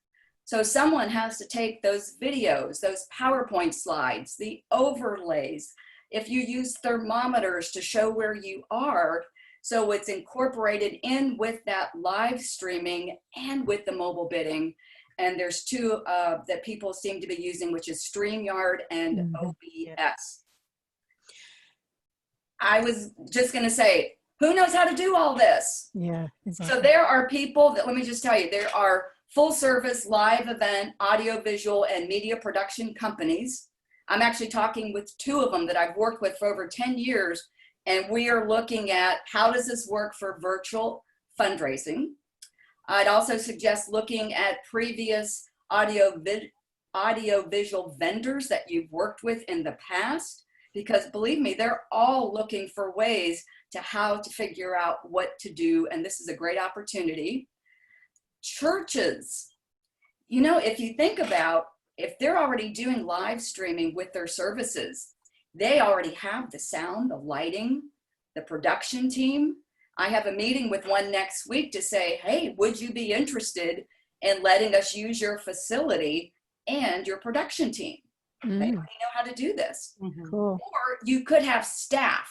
So someone has to take those videos, those PowerPoint slides, the overlays. If you use thermometers to show where you are, so it's incorporated in with that live streaming and with the mobile bidding. And there's 2 that people seem to be using, which is StreamYard and OBS. I was just going to say, Who knows how to do all this? Yeah, exactly. So there are people that, let me just tell you, there are full service live event, audio, visual, and media production companies. I'm actually talking with 2 of them that I've worked with for over 10 years. And we are looking at how does this work for virtual fundraising. I'd also suggest looking at previous audio visual vendors that you've worked with in the past, because believe me, they're all looking for ways to how to figure out what to do. And this is a great opportunity. Churches, you know, if you think about, if they're already doing live streaming with their services, they already have the sound, the lighting, the production team. I have a meeting with one next week to say, hey, would you be interested in letting us use your facility and your production team? They already know how to do this. Cool. Or you could have staff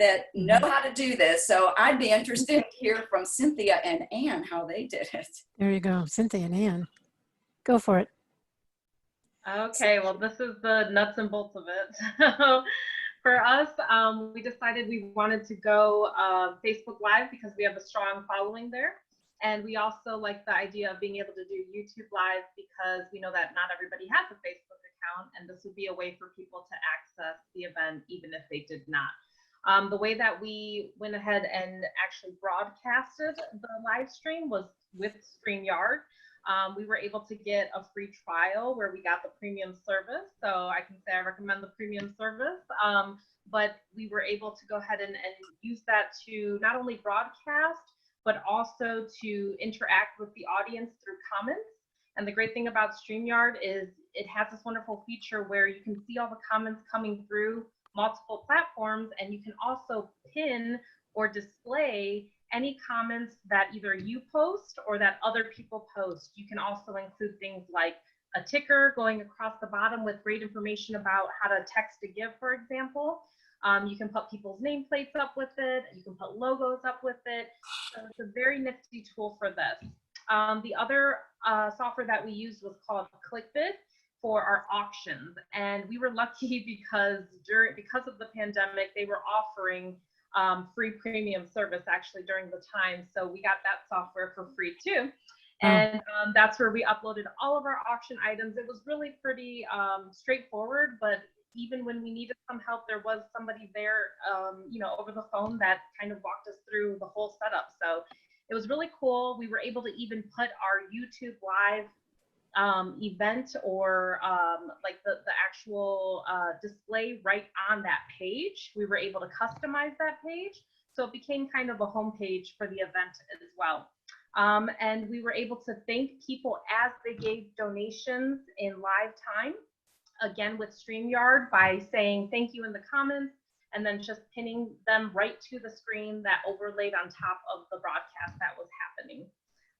that know how to do this. So I'd be interested to hear from Cynthia and Ann how they did it. There you go, Cynthia and Ann. Go for it. Okay, well, this is the nuts and bolts of it. So for us, we decided we wanted to go Facebook Live because we have a strong following there. And we also like the idea of being able to do YouTube Live because we know that not everybody has a Facebook account, and this would be a way for people to access the event even if they did not. The way that we went ahead and actually broadcasted the live stream was with StreamYard. We were able to get a free trial where we got the premium service. So I can say I recommend the premium service, but we were able to go ahead and use that to not only broadcast, but also to interact with the audience through comments. And the great thing about StreamYard is it has this wonderful feature where you can see all the comments coming through multiple platforms, and you can also pin or display any comments that either you post or that other people post. You can also include things like a ticker going across the bottom with great information about how to text to give, for example. You can put people's nameplates up with it. You can put logos up with it. So it's a very nifty tool for this. The other software that we used was called ClickBid for our auctions. And we were lucky because of the pandemic, they were offering free premium service actually during the time. So we got that software for free too. And that's where we uploaded all of our auction items. It was really pretty straightforward, but even when we needed some help, there was somebody there, over the phone that kind of walked us through the whole setup. So it was really cool. We were able to even put our YouTube live event or like the actual display right on that page. We were able to customize that page. So it became kind of a home page for the event as well. And we were able to thank people as they gave donations in live time. Again, with StreamYard by saying thank you in the comments and then just pinning them right to the screen that overlaid on top of the broadcast that was happening.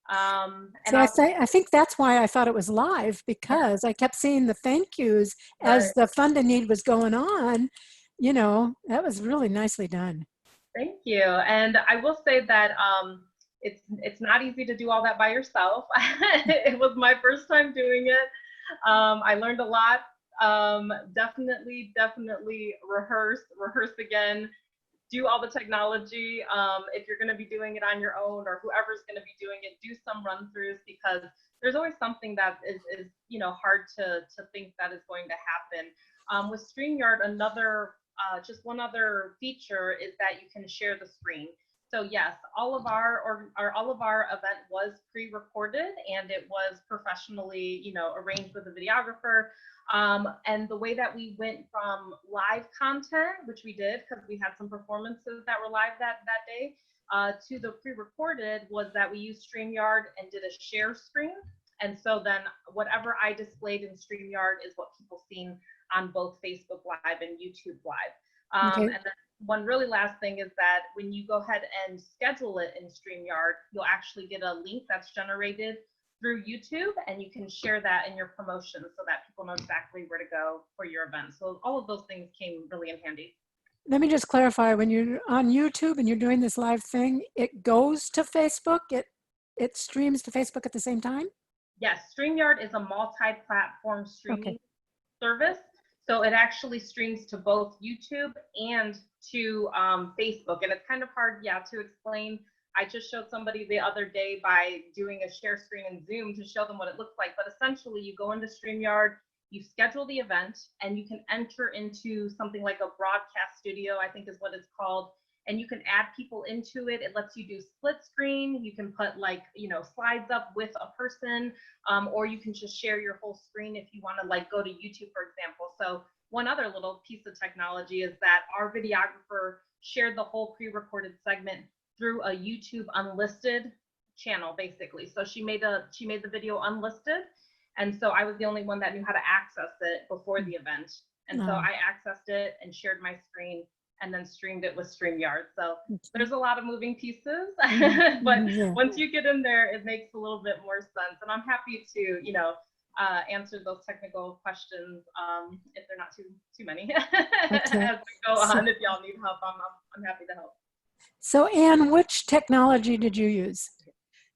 I think that's why I thought it was live, because I kept seeing the thank yous as the Fund a Need was going on. You know, that was really nicely done. Thank you. And I will say that it's not easy to do all that by yourself. It was my first time doing it. I learned a lot. Definitely rehearse again, do all the technology. If you're going to be doing it on your own or whoever's going to be doing it, do some run throughs, because there's always something that is hard to think that is going to happen. With StreamYard, just one other feature is that you can share the screen. So yes, all of our event was pre-recorded and it was professionally, arranged with a videographer. And the way that we went from live content, which we did because we had some performances that were live that day, to the pre-recorded was that we used StreamYard and did a share screen. And so then whatever I displayed in StreamYard is what people seen on both Facebook Live and YouTube Live. Okay. And then one really last thing is that when you go ahead and schedule it in StreamYard, you'll actually get a link that's generated through YouTube, and you can share that in your promotion so that people know exactly where to go for your event. So all of those things came really in handy. Let me just clarify, when you're on YouTube and you're doing this live thing, it goes to Facebook, it streams to Facebook at the same time? Yes, StreamYard is a multi-platform streaming service. So it actually streams to both YouTube and to Facebook. And it's kind of hard, to explain. I just showed somebody the other day by doing a share screen in Zoom to show them what it looks like. But essentially, you go into StreamYard, you schedule the event, and you can enter into something like a broadcast studio, I think is what it's called. And you can add people into it. It lets you do split screen. You can put slides up with a person, or you can just share your whole screen if you want to go to YouTube, for example. So one other little piece of technology is that our videographer shared the whole pre-recorded segment through a YouTube unlisted channel, basically. So she made the video unlisted. And so I was the only one that knew how to access it before the event. And so I accessed it and shared my screen and then streamed it with StreamYard. So there's a lot of moving pieces, but once you get in there, it makes a little bit more sense. And I'm happy to, answer those technical questions if they're not too many as we go on. If y'all need help, I'm happy to help. So Anne, which technology did you use?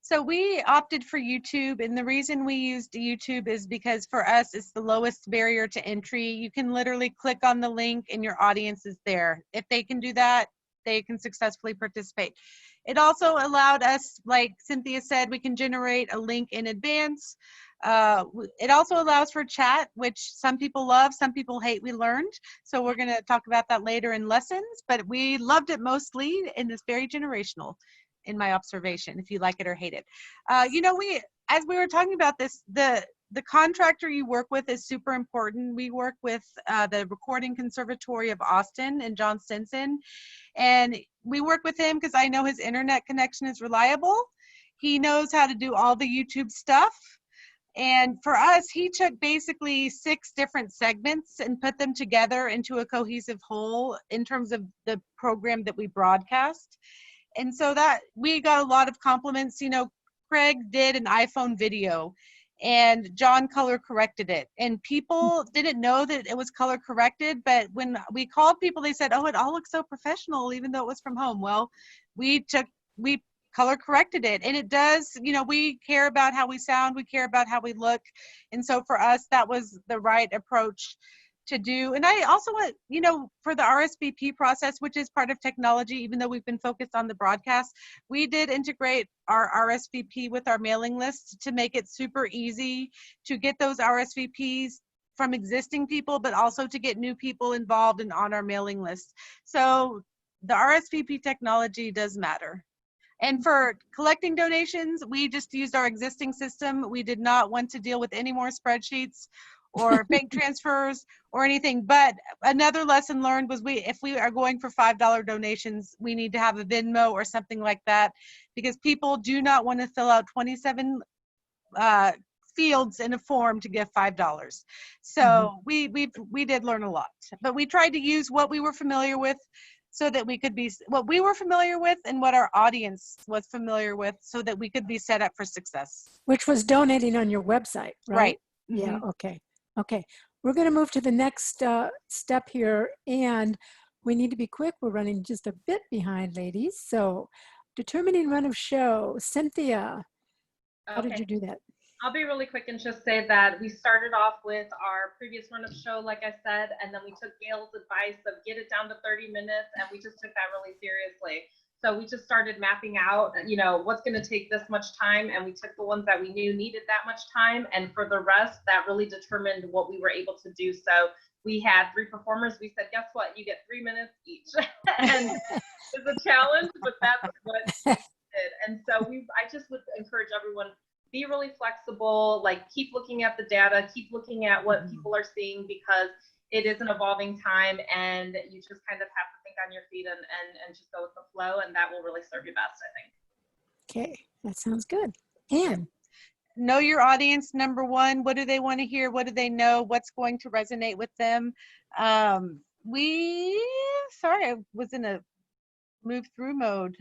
So we opted for YouTube, and the reason we used YouTube is because for us, it's the lowest barrier to entry. You can literally click on the link and your audience is there. If they can do that, they can successfully participate. It also allowed us, like Cynthia said, we can generate a link in advance. It also allows for chat, which some people love, some people hate, we learned. So we're going to talk about that later in lessons, but we loved it mostly, and it's very generational in my observation, if you like it or hate it. As we were talking about this, the contractor you work with is super important. We work with the Recording Conservatory of Austin and John Stinson, and we work with him because I know his internet connection is reliable. He knows how to do all the YouTube stuff. And for us, he took basically 6 different segments and put them together into a cohesive whole in terms of the program that we broadcast. And so that we got a lot of compliments. Craig did an iPhone video and John color corrected it. And people didn't know that it was color corrected, but when we called people, they said, oh, it all looks so professional, even though it was from home. Well, we color corrected it. And it does, we care about how we sound, we care about how we look. And so for us, that was the right approach to do. And I also want, for the RSVP process, which is part of technology, even though we've been focused on the broadcast, we did integrate our RSVP with our mailing list to make it super easy to get those RSVPs from existing people, but also to get new people involved and on our mailing list. So the RSVP technology does matter. And for collecting donations, we just used our existing system. We did not want to deal with any more spreadsheets or bank transfers or anything. But another lesson learned was if we are going for $5 donations, we need to have a Venmo or something like that, because people do not want to fill out 27 fields in a form to give $5. So we did learn a lot, but we tried to use what we were familiar with so that we could be what we were familiar with and what our audience was familiar with so that we could be set up for success. Which was donating on your website, right? Right. Yeah, okay. We're going to move to the next step here, and we need to be quick. We're running just a bit behind, ladies. So determining run of show. Cynthia, how did you do that? I'll be really quick and just say that we started off with our previous run of show, like I said, and then we took Gayle's advice of get it down to 30 minutes, and we just took that really seriously. So we just started mapping out, what's going to take this much time, and we took the ones that we knew needed that much time, and for the rest, that really determined what we were able to do. So we had 3 performers. We said, guess what? You get 3 minutes each. And it's a challenge, but that's what we did. And so I just would encourage everyone, be really flexible, keep looking at the data, keep looking at what people are seeing, because it is an evolving time, and you just kind of have to think on your feet and just go with the flow, and that will really serve you best, I think. Okay, that sounds good. Anne. Know your audience, number one. What do they want to hear? What do they know? What's going to resonate with them? Sorry, I was in a move through mode.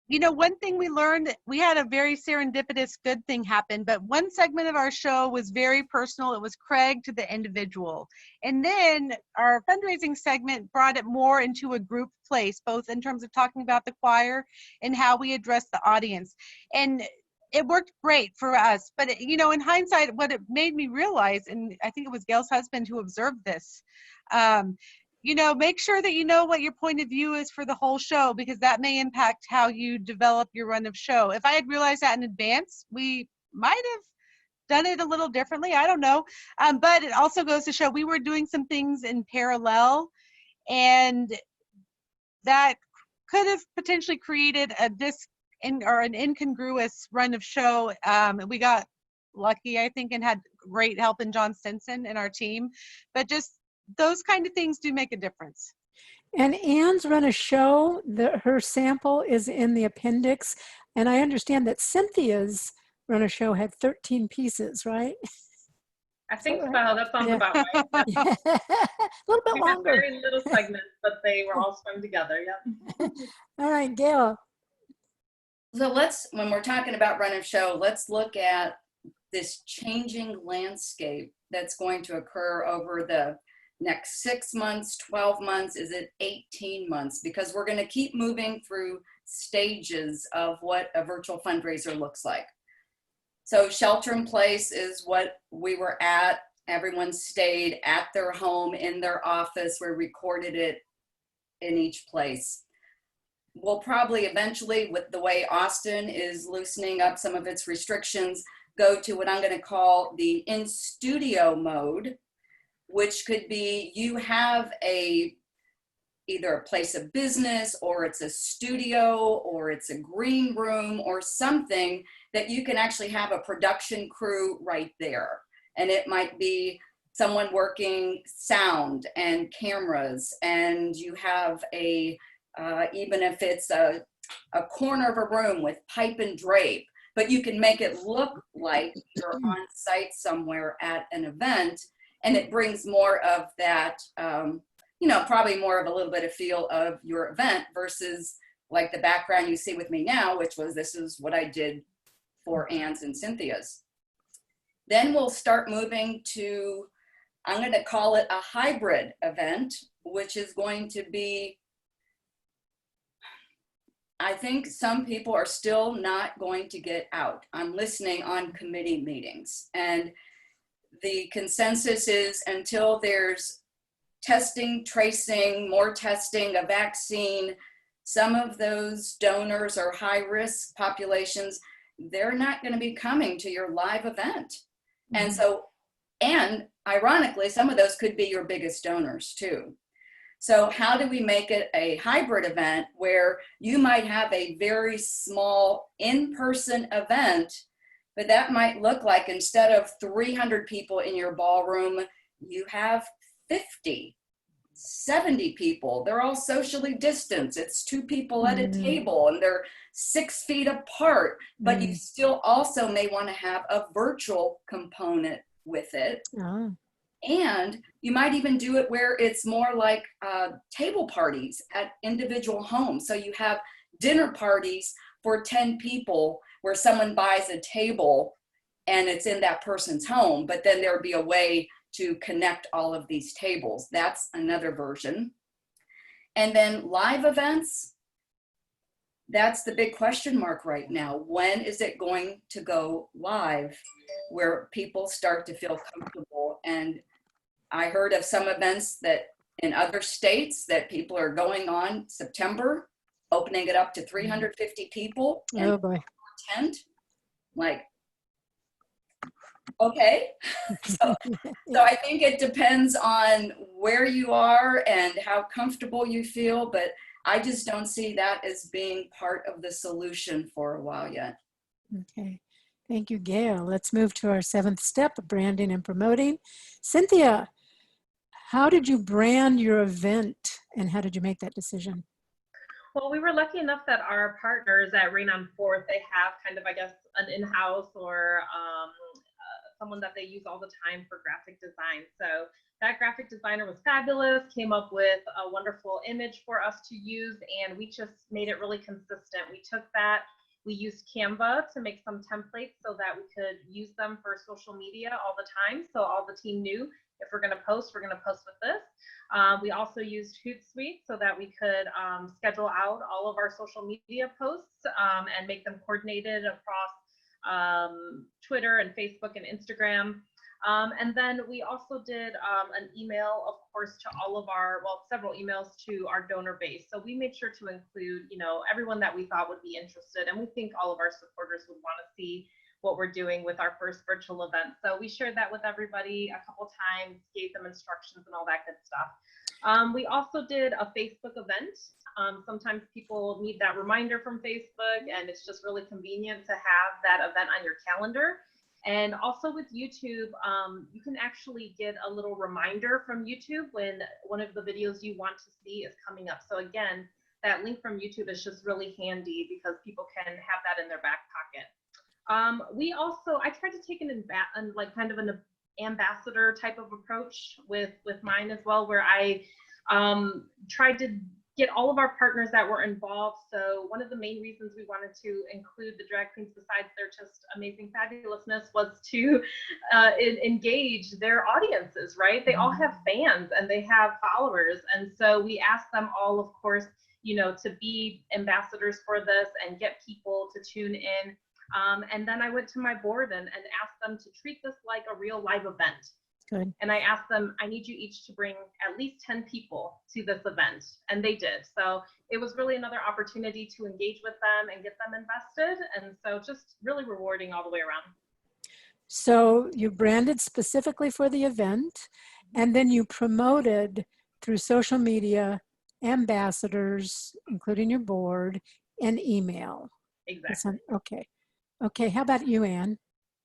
One thing we learned, we had a very serendipitous good thing happen, but one segment of our show was very personal. It was Craig to the individual. And then our fundraising segment brought it more into a group place, both in terms of talking about the choir and how we address the audience. And it worked great for us. But in hindsight, what it made me realize, and I think it was Gayle's husband who observed this, make sure that you know what your point of view is for the whole show, because that may impact how you develop your run of show. If I had realized that in advance, we might have done it a little differently. I don't know. But it also goes to show we were doing some things in parallel, and that could have potentially created an incongruous run of show. We got lucky, I think, and had great help in John Stinson and our team. But just those kind of things do make a difference. And Anne's run a show, her sample is in the appendix. And I understand that Cynthia's run a show had 13 pieces, right? I think so. right? That sounds Yeah. about right. Yeah. A little bit We had longer. very little segments, but they were all strung together. Yep. All right, Gayle. So when we're talking about run of show, let's look at this changing landscape that's going to occur over the next 6 months, 12 months, is it 18 months? Because we're going to keep moving through stages of what a virtual fundraiser looks like. So shelter in place is what we were at. Everyone stayed at their home, in their office. We recorded it in each place. We'll probably eventually, with the way Austin is loosening up some of its restrictions, go to what I'm going to call the in-studio mode, which could be you have either a place of business, or it's a studio, or it's a green room, or something that you can actually have a production crew right there. And it might be someone working sound and cameras, and you have even if it's a corner of a room with pipe and drape, but you can make it look like you're on site somewhere at an event, and it brings more of that, probably more of a little bit of feel of your event versus like the background you see with me now, which was, this is what I did for Anne's and Cynthia's. Then we'll start moving to, I'm going to call it a hybrid event, which is going to be, I think some people are still not going to get out. I'm listening on committee meetings, and the consensus is until there's testing, tracing, more testing, a vaccine, some of those donors or high-risk populations, they're not going to be coming to your live event. And so, and ironically, some of those could be your biggest donors too. So how do we make it a hybrid event where you might have a very small in-person event, but that might look like, instead of 300 people in your ballroom, you have 50, 70 people. They're all socially distanced. It's 2 people at a table, and they're 6 feet apart, but you still also may want to have a virtual component with it. And you might even do it where it's more like table parties at individual homes. So you have dinner parties for 10 people where someone buys a table and it's in that person's home, but then there would be a way to connect all of these tables. That's another version. And then live events, that's the big question mark right now. When is it going to go live where people start to feel comfortable? And I heard of some events that in other states that people are going on September, opening it up to 350 people and tent. Like, okay. So I think it depends on where you are and how comfortable you feel, but I just don't see that as being part of the solution for a while yet. Okay, thank you, Gayle. Let's move to our 7th step of branding and promoting. Cynthia, how did you brand your event, and how did you make that decision? Well, we were lucky enough that our partners at Rain on Fourth, they have kind of, I guess, an in-house or someone that they use all the time for graphic design. So that graphic designer was fabulous, came up with a wonderful image for us to use, and we just made it really consistent. We took that, we used Canva to make some templates so that we could use them for social media all the time. So all the team knew, if we're going to post with this. We also used Hootsuite so that we could schedule out all of our social media posts and make them coordinated across Twitter and Facebook and Instagram. And then we also did an email, of course, to all of our, well, several emails to our donor base. So we made sure to include, you know, everyone that we thought would be interested. And we think all of our supporters would want to see what we're doing with our first virtual event. So we shared that with everybody a couple times, gave them instructions and all that good stuff. We also did a Facebook event. Sometimes people need that reminder from Facebook, and it's just really convenient to have that event on your calendar. And also with YouTube, you can actually get a little reminder from YouTube when one of the videos you want to see is coming up. So again, that link from YouTube is just really handy because people can have that in their back pocket. I tried to take kind of an ambassador type of approach with mine as well, where I tried to get all of our partners that were involved. So one of the main reasons we wanted to include the drag queens, besides their just amazing fabulousness, was to engage their audiences, right? They all have fans and they have followers. And so we asked them all, of course, you know, to be ambassadors for this and get people to tune in. And then I went to my board and asked them to treat this like a real live event. Good. And I asked them, I need you each to bring at least 10 people to this event. And they did. So it was really another opportunity to engage with them and get them invested. And so just really rewarding all the way around. So you branded specifically for the event, and then you promoted through social media, ambassadors, including your board, and email. Exactly. Okay. Okay. How about you, Anne?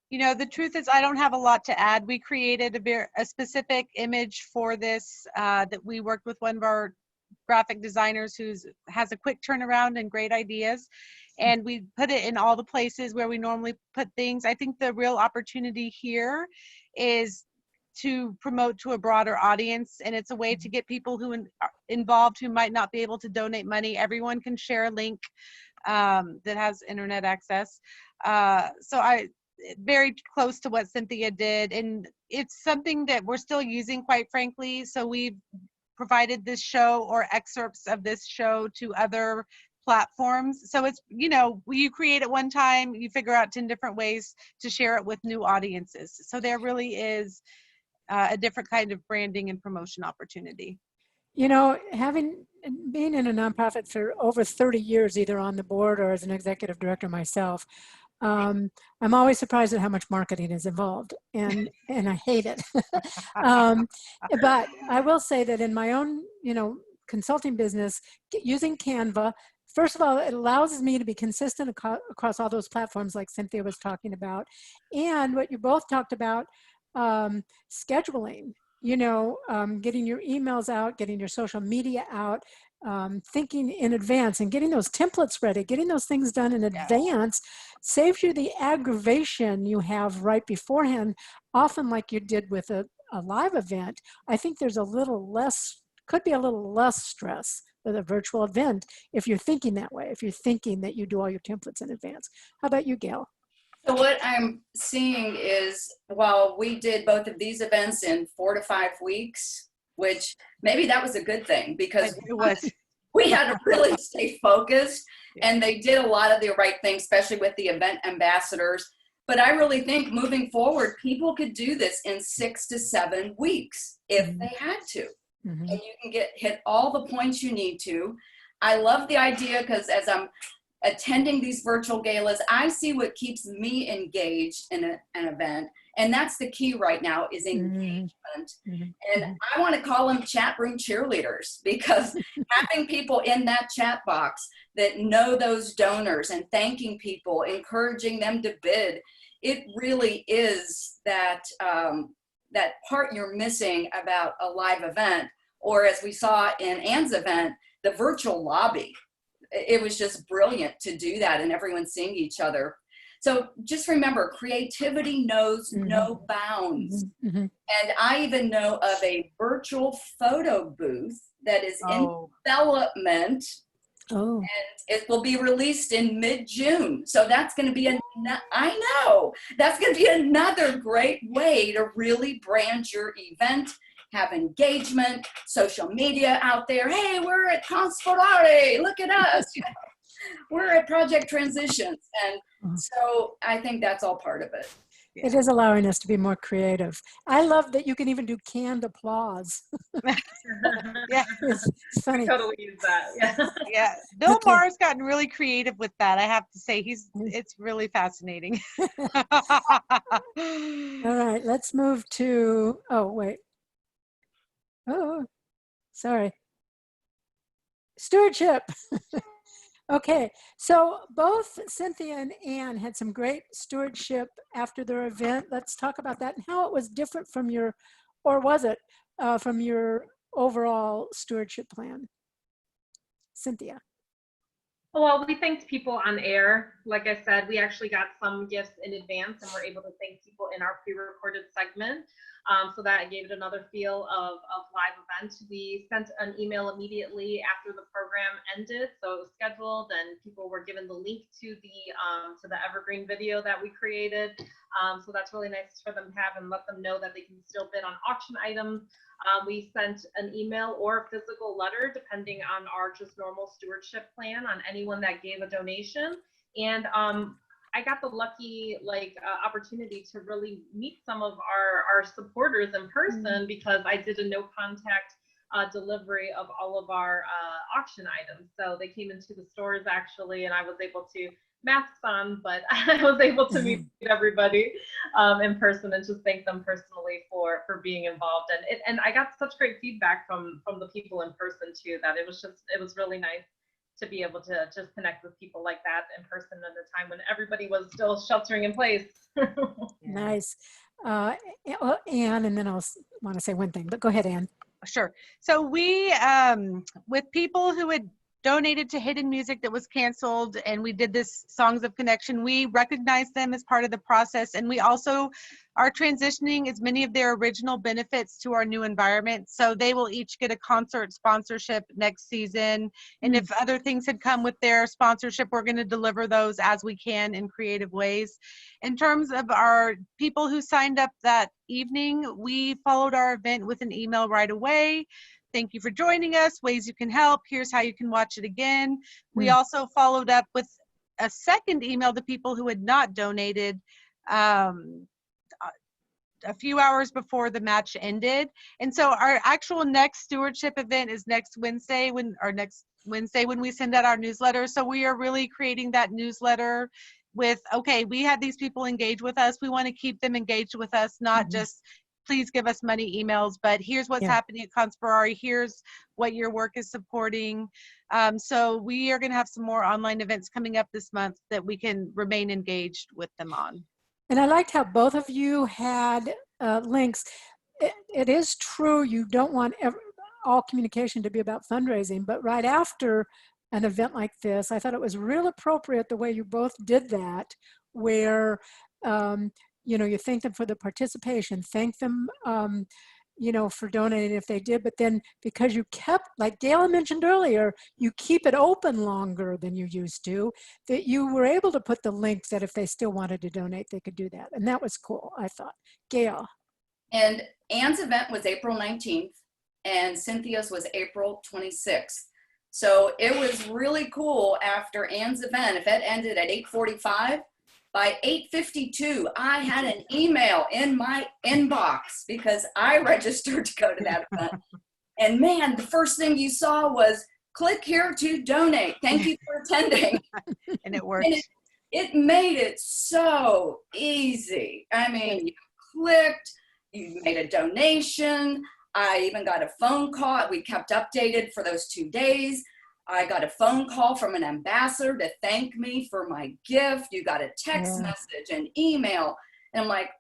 You know, the truth is I don't have a lot to add. We created a specific image for this that we worked with one of our graphic designers who has a quick turnaround and great ideas. And we put it in all the places where we normally put things. I think the real opportunity here is to promote to a broader audience, and it's a way to get people who are involved who might not be able to donate money. Everyone can share a link that has internet access. Very close to what Cynthia did, and it's something that we're still using, quite frankly. So we've provided this show or excerpts of this show to other platforms. So it's, you know, you create it one time, you figure out 10 different ways to share it with new audiences. So there really is a different kind of branding and promotion opportunity. You know, being in a nonprofit for over 30 years, either on the board or as an executive director myself, I'm always surprised at how much marketing is involved, and I hate it. But I will say that in my own, you know, consulting business, using Canva, first of all, it allows me to be consistent across all those platforms like Cynthia was talking about. And what you both talked about, scheduling, you know, getting your emails out, getting your social media out, thinking in advance and getting those templates ready, getting those things done in advance saves you the aggravation you have right beforehand, often like you did with a live event. I think there's could be a little less stress with a virtual event if you're thinking that way, if you're thinking that you do all your templates in advance. How about you, Gayle? So what I'm seeing is, while we did both of these events in 4 to 5 weeks, which maybe that was a good thing because we had to really stay focused, and they did a lot of the right things, especially with the event ambassadors. But I really think moving forward, people could do this in 6 to 7 weeks if they had to. And you can hit all the points you need to. I love the idea because as I'm attending these virtual galas, I see what keeps me engaged in an event. And that's the key right now, is engagement. And I want to call them chat room cheerleaders, because having people in that chat box that know those donors and thanking people, encouraging them to bid, it really is that, that part you're missing about a live event, or as we saw in Anne's event, the virtual lobby. It was just brilliant to do that and everyone seeing each other. So just remember, creativity knows no bounds. And I even know of a virtual photo booth that is in development. And it will be released in mid-June. So that's going to be, that's going to be another great way to really brand your event, have engagement, social media out there. Hey, we're at Conspirare, look at us. We're at project transitions. And Mhm. so I think that's all part of it. It is allowing us to be more creative. I love that you can even do canned applause. Yeah. It's funny. Totally use that. Yeah. Yeah, Bill Okay. Maher's gotten really creative with that. I have to say, it's really fascinating. All right, let's move to, oh, wait. Oh, sorry. Stewardship. Okay, so both Cynthia and Anne had some great stewardship after their event. Let's talk about that and how it was different from your, or was it from your overall stewardship plan? Cynthia. Well, we thanked people on air. Like I said, we actually got some gifts in advance and were able to thank people in our pre-recorded segment. So that gave it another feel of live event. We sent an email immediately after the program ended. So it was scheduled and people were given the link to the evergreen video that we created. So that's really nice for them to have and let them know that they can still bid on auction items. We sent an email or a physical letter, depending on our just normal stewardship plan, on anyone that gave a donation. And I got the lucky opportunity to really meet some of our supporters in person because I did a no contact delivery of all of our auction items. So they came into the stores actually, and I was able to, masks on, but I was able to meet everybody in person and just thank them personally for being involved. And I got such great feedback from the people in person too, that it was really nice to be able to just connect with people like that in person at a time when everybody was still sheltering in place. Nice. Anne, and then I'll want to say one thing, but go ahead, Anne. Sure. So we, with people who had donated to Hidden Music that was canceled, and we did this Songs of Connection, we recognized them as part of the process, and we also are transitioning as many of their original benefits to our new environment. So they will each get a concert sponsorship next season. And if other things had come with their sponsorship, we're going to deliver those as we can in creative ways. In terms of our people who signed up that evening, we followed our event with an email right away. Thank you for joining us. Ways you can help. Here's how you can watch it again. We also followed up with a second email to people who had not donated a few hours before the match ended. And so our actual next stewardship event is next Wednesday when we send out our newsletter. So we are really creating that newsletter with, okay, we had these people engage with us. We want to keep them engaged with us, not just please give us money emails, but here's what's happening at Conspirari. Here's what your work is supporting. So we are going to have some more online events coming up this month that we can remain engaged with them on. And I liked how both of you had links. It is true you don't want all communication to be about fundraising, but right after an event like this, I thought it was real appropriate the way you both did that, where you know, you thank them for the participation, thank them you know, for donating if they did, but then because you kept, like Gayle mentioned earlier, you keep it open longer than you used to, that you were able to put the link that if they still wanted to donate, they could do that. And that was cool, I thought. Gayle. And Anne's event was April 19th and Cynthia's was April 26th. So it was really cool after Anne's event. If it ended at 8:45, by 8:52, I had an email in my inbox because I registered to go to that event. And man, the first thing you saw was click here to donate. Thank you for attending. And it worked. And it made it so easy. I mean, you clicked, you made a donation. I even got a phone call. We kept updated for those 2 days. I got a phone call from an ambassador to thank me for my gift. You got a text message, an email. And I'm like,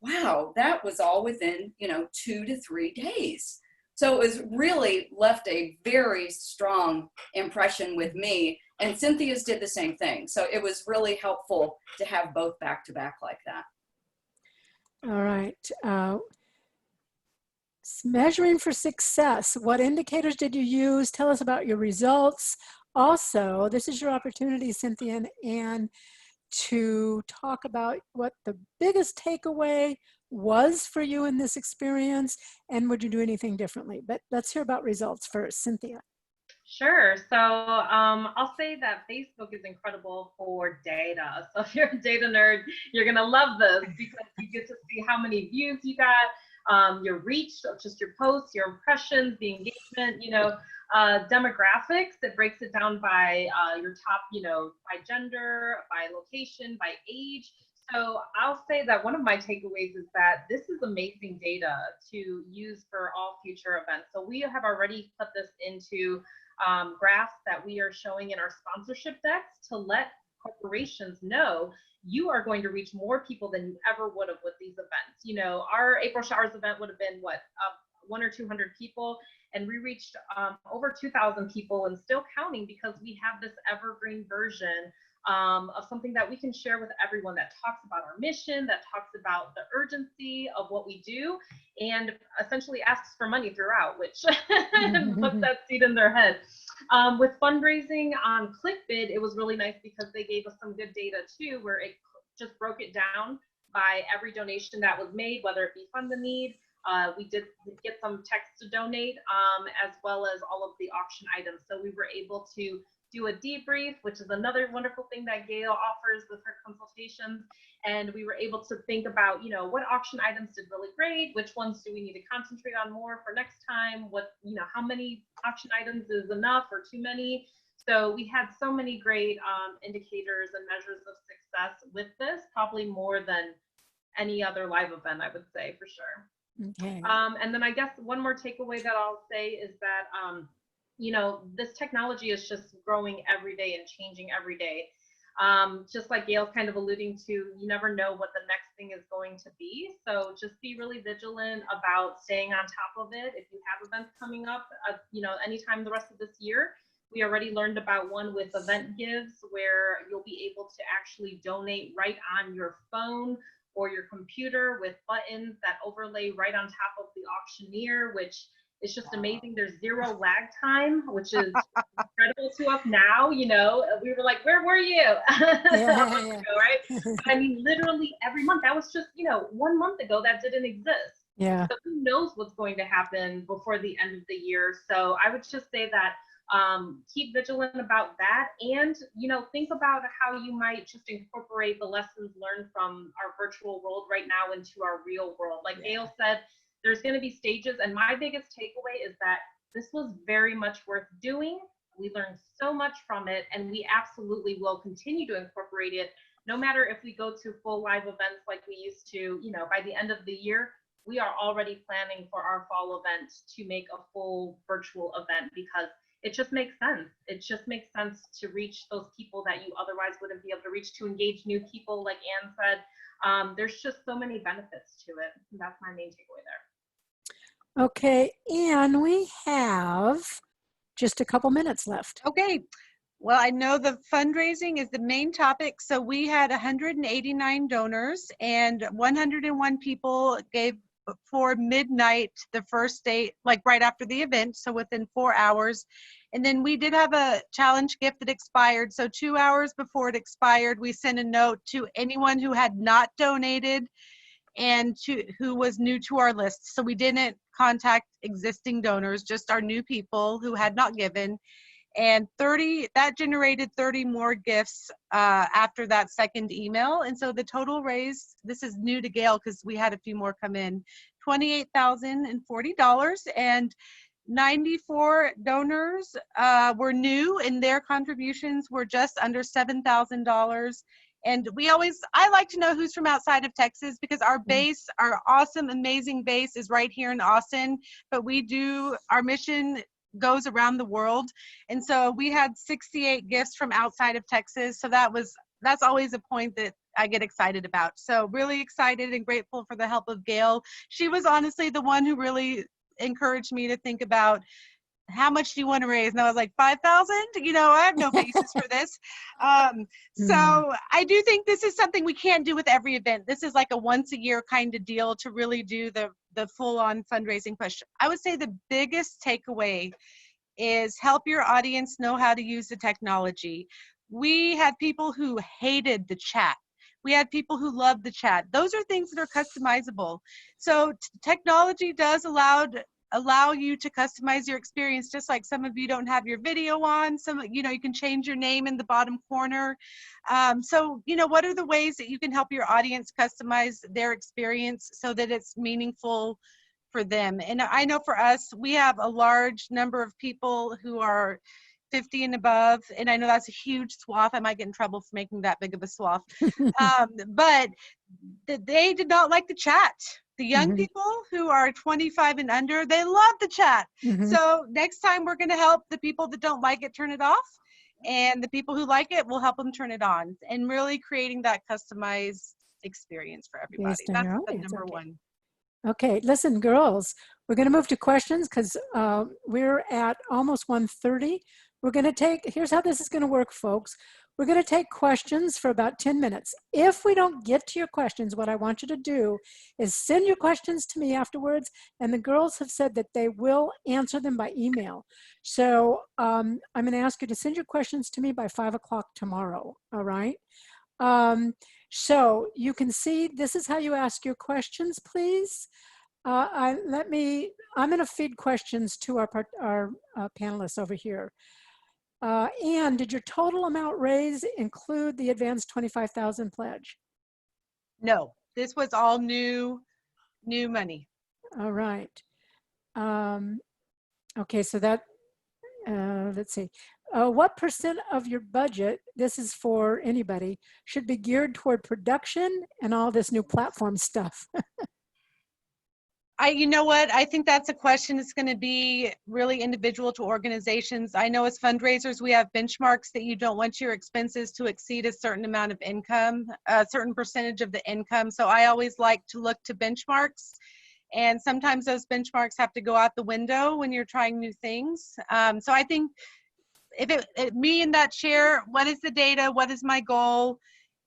wow, that was all within, you know, 2 to 3 days. So it was really left a very strong impression with me. And Cynthia's did the same thing. So it was really helpful to have both back to back like that. All right. Measuring for success. What indicators did you use? Tell us about your results. Also, this is your opportunity, Cynthia and Anne, to talk about what the biggest takeaway was for you in this experience, and would you do anything differently? But let's hear about results first. Cynthia. Sure. So I'll say that Facebook is incredible for data. So if you're a data nerd, you're going to love this because you get to see how many views you got, your reach, just your posts, your impressions, the engagement, demographics. It breaks it down by your top, by gender, by location, by age. So I'll say that one of my takeaways is that this is amazing data to use for all future events. So we have already put this into graphs that we are showing in our sponsorship decks to let corporations know you are going to reach more people than you ever would have with these events. Our April Showers event would have been what, 100 or 200 people, and we reached over 2,000 people and still counting because we have this evergreen version of something that we can share with everyone that talks about our mission, that talks about the urgency of what we do, and essentially asks for money throughout, which puts that seed in their head. With fundraising on ClickBid, it was really nice because they gave us some good data too, where it just broke it down by every donation that was made, whether it be Fund the Need. We did get some text to donate, as well as all of the auction items. So we were able to do a debrief, which is another wonderful thing that Gayle offers with her consultations. And we were able to think about, what auction items did really great, which ones do we need to concentrate on more for next time, how many auction items is enough or too many. So we had so many great indicators and measures of success with this, probably more than any other live event, I would say, for sure. Okay. And then I guess one more takeaway that I'll say is that, this technology is just growing every day and changing every day. Just like Gayle's kind of alluding to, you never know what the next thing is going to be. So just be really vigilant about staying on top of it. If you have events coming up, anytime the rest of this year, we already learned about one with Event Gives, where you'll be able to actually donate right on your phone or your computer with buttons that overlay right on top of the auctioneer, which is just amazing. There's zero lag time, which is incredible to us now. We were like, where were you? Ago, right? I mean, literally every month. That was just, 1 month ago that didn't exist. Yeah. So who knows what's going to happen before the end of the year. So I would just say that keep vigilant about that, and think about how you might just incorporate the lessons learned from our virtual world right now into our real world. Like Gayle said, there's going to be stages, and my biggest takeaway is that this was very much worth doing. We learned so much from it, and we absolutely will continue to incorporate it, no matter if we go to full live events like we used to. By the end of the year, we are already planning for our fall event to make a full virtual event, because it just makes sense. It just makes sense to reach those people that you otherwise wouldn't be able to reach, to engage new people, like Anne said. There's just so many benefits to it. And that's my main takeaway there. Okay, Anne, we have just a couple minutes left. Okay. Well, I know the fundraising is the main topic. So we had 189 donors, and 101 people gave before midnight the first day, like right after the event, so within 4 hours. And then we did have a challenge gift that expired. So 2 hours before it expired, we sent a note to anyone who had not donated and who was new to our list. So we didn't contact existing donors, just our new people who had not given. And that generated 30 more gifts after that second email. And so the total raise, this is new to Gayle because we had a few more come in, $28,040, and 94 donors were new, and their contributions were just under $7,000. And I like to know who's from outside of Texas, because our base, our awesome, amazing base is right here in Austin, but our mission goes around the world. And so we had 68 gifts from outside of Texas. So that's always a point that I get excited about. So really excited and grateful for the help of Gayle. She was honestly the one who really encouraged me to think about, how much do you want to raise? And I was like, 5,000? I have no basis for this. So I do think this is something we can't do with every event. This is like a once a year kind of deal to really do the full on fundraising push. I would say the biggest takeaway is help your audience know how to use the technology. We had people who hated the chat. We had people who loved the chat. Those are things that are customizable. So technology does allow allow you to customize your experience, just like some of you don't have your video on. Some, you know, you can change your name in the bottom corner. So, you know, what are the ways that you can help your audience customize their experience so that it's meaningful for them? And I know for us, we have a large number of people who are 50 and above, and I know that's a huge swath. I might get in trouble for making that big of a swath. But they did not like the chat. The young people who are 25 and under, they love the chat. So next time we're going to help the people that don't like it turn it off, and the people who like it, we'll help them turn it on, and really creating that customized experience for everybody. Based on That's your the audience, number okay. one. Okay, listen, girls, we're going to move to questions because we're at almost 1:30. We're going to take, here's how this is going to work, folks. We're going to take questions for about 10 minutes. If we don't get to your questions, what I want you to do is send your questions to me afterwards, and the girls have said that they will answer them by email. So I'm going to ask you to send your questions to me by 5 o'clock tomorrow, all right? So you can see, this is how you ask your questions, please. I'm going to feed questions to our panelists over here. Anne, did your total amount raised include the advanced 25,000 pledge? No, this was all new money. All right. Okay, so that, let's see. What % of your budget, this is for anybody, should be geared toward production and all this new platform stuff? You know what? I think that's a question that's going to be really individual to organizations. I know as fundraisers, we have benchmarks that you don't want your expenses to exceed a certain amount of income, a certain percentage of the income. So I always like to look to benchmarks. And sometimes those benchmarks have to go out the window when you're trying new things. So I think if me in that chair, what is the data? What is my goal?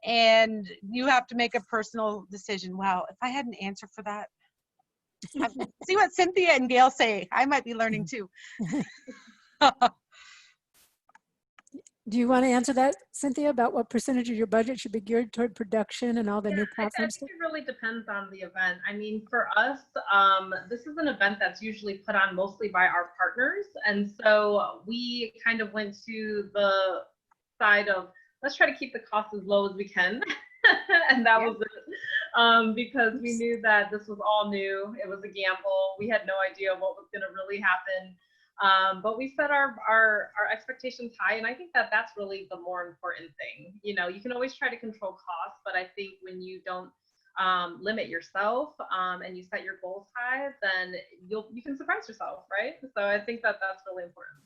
And you have to make a personal decision. Wow, if I had an answer for that. See what Cynthia and Gayle say. I might be learning too. Do you want to answer that, Cynthia, about what percentage of your budget should be geared toward production and all the new I platforms? think it really depends on the event. I mean, for us, this is an event that's usually put on mostly by our partners. And so we kind of went to the side of, let's try to keep the cost as low as we can. And that was it. Because we knew that this was all new. It was a gamble. We had no idea what was going to really happen. But we set our expectations high, and I think that that's really the more important thing. You know, you can always try to control costs, but I think when you don't limit yourself and you set your goals high, then you can surprise yourself, right? So I think that that's really important.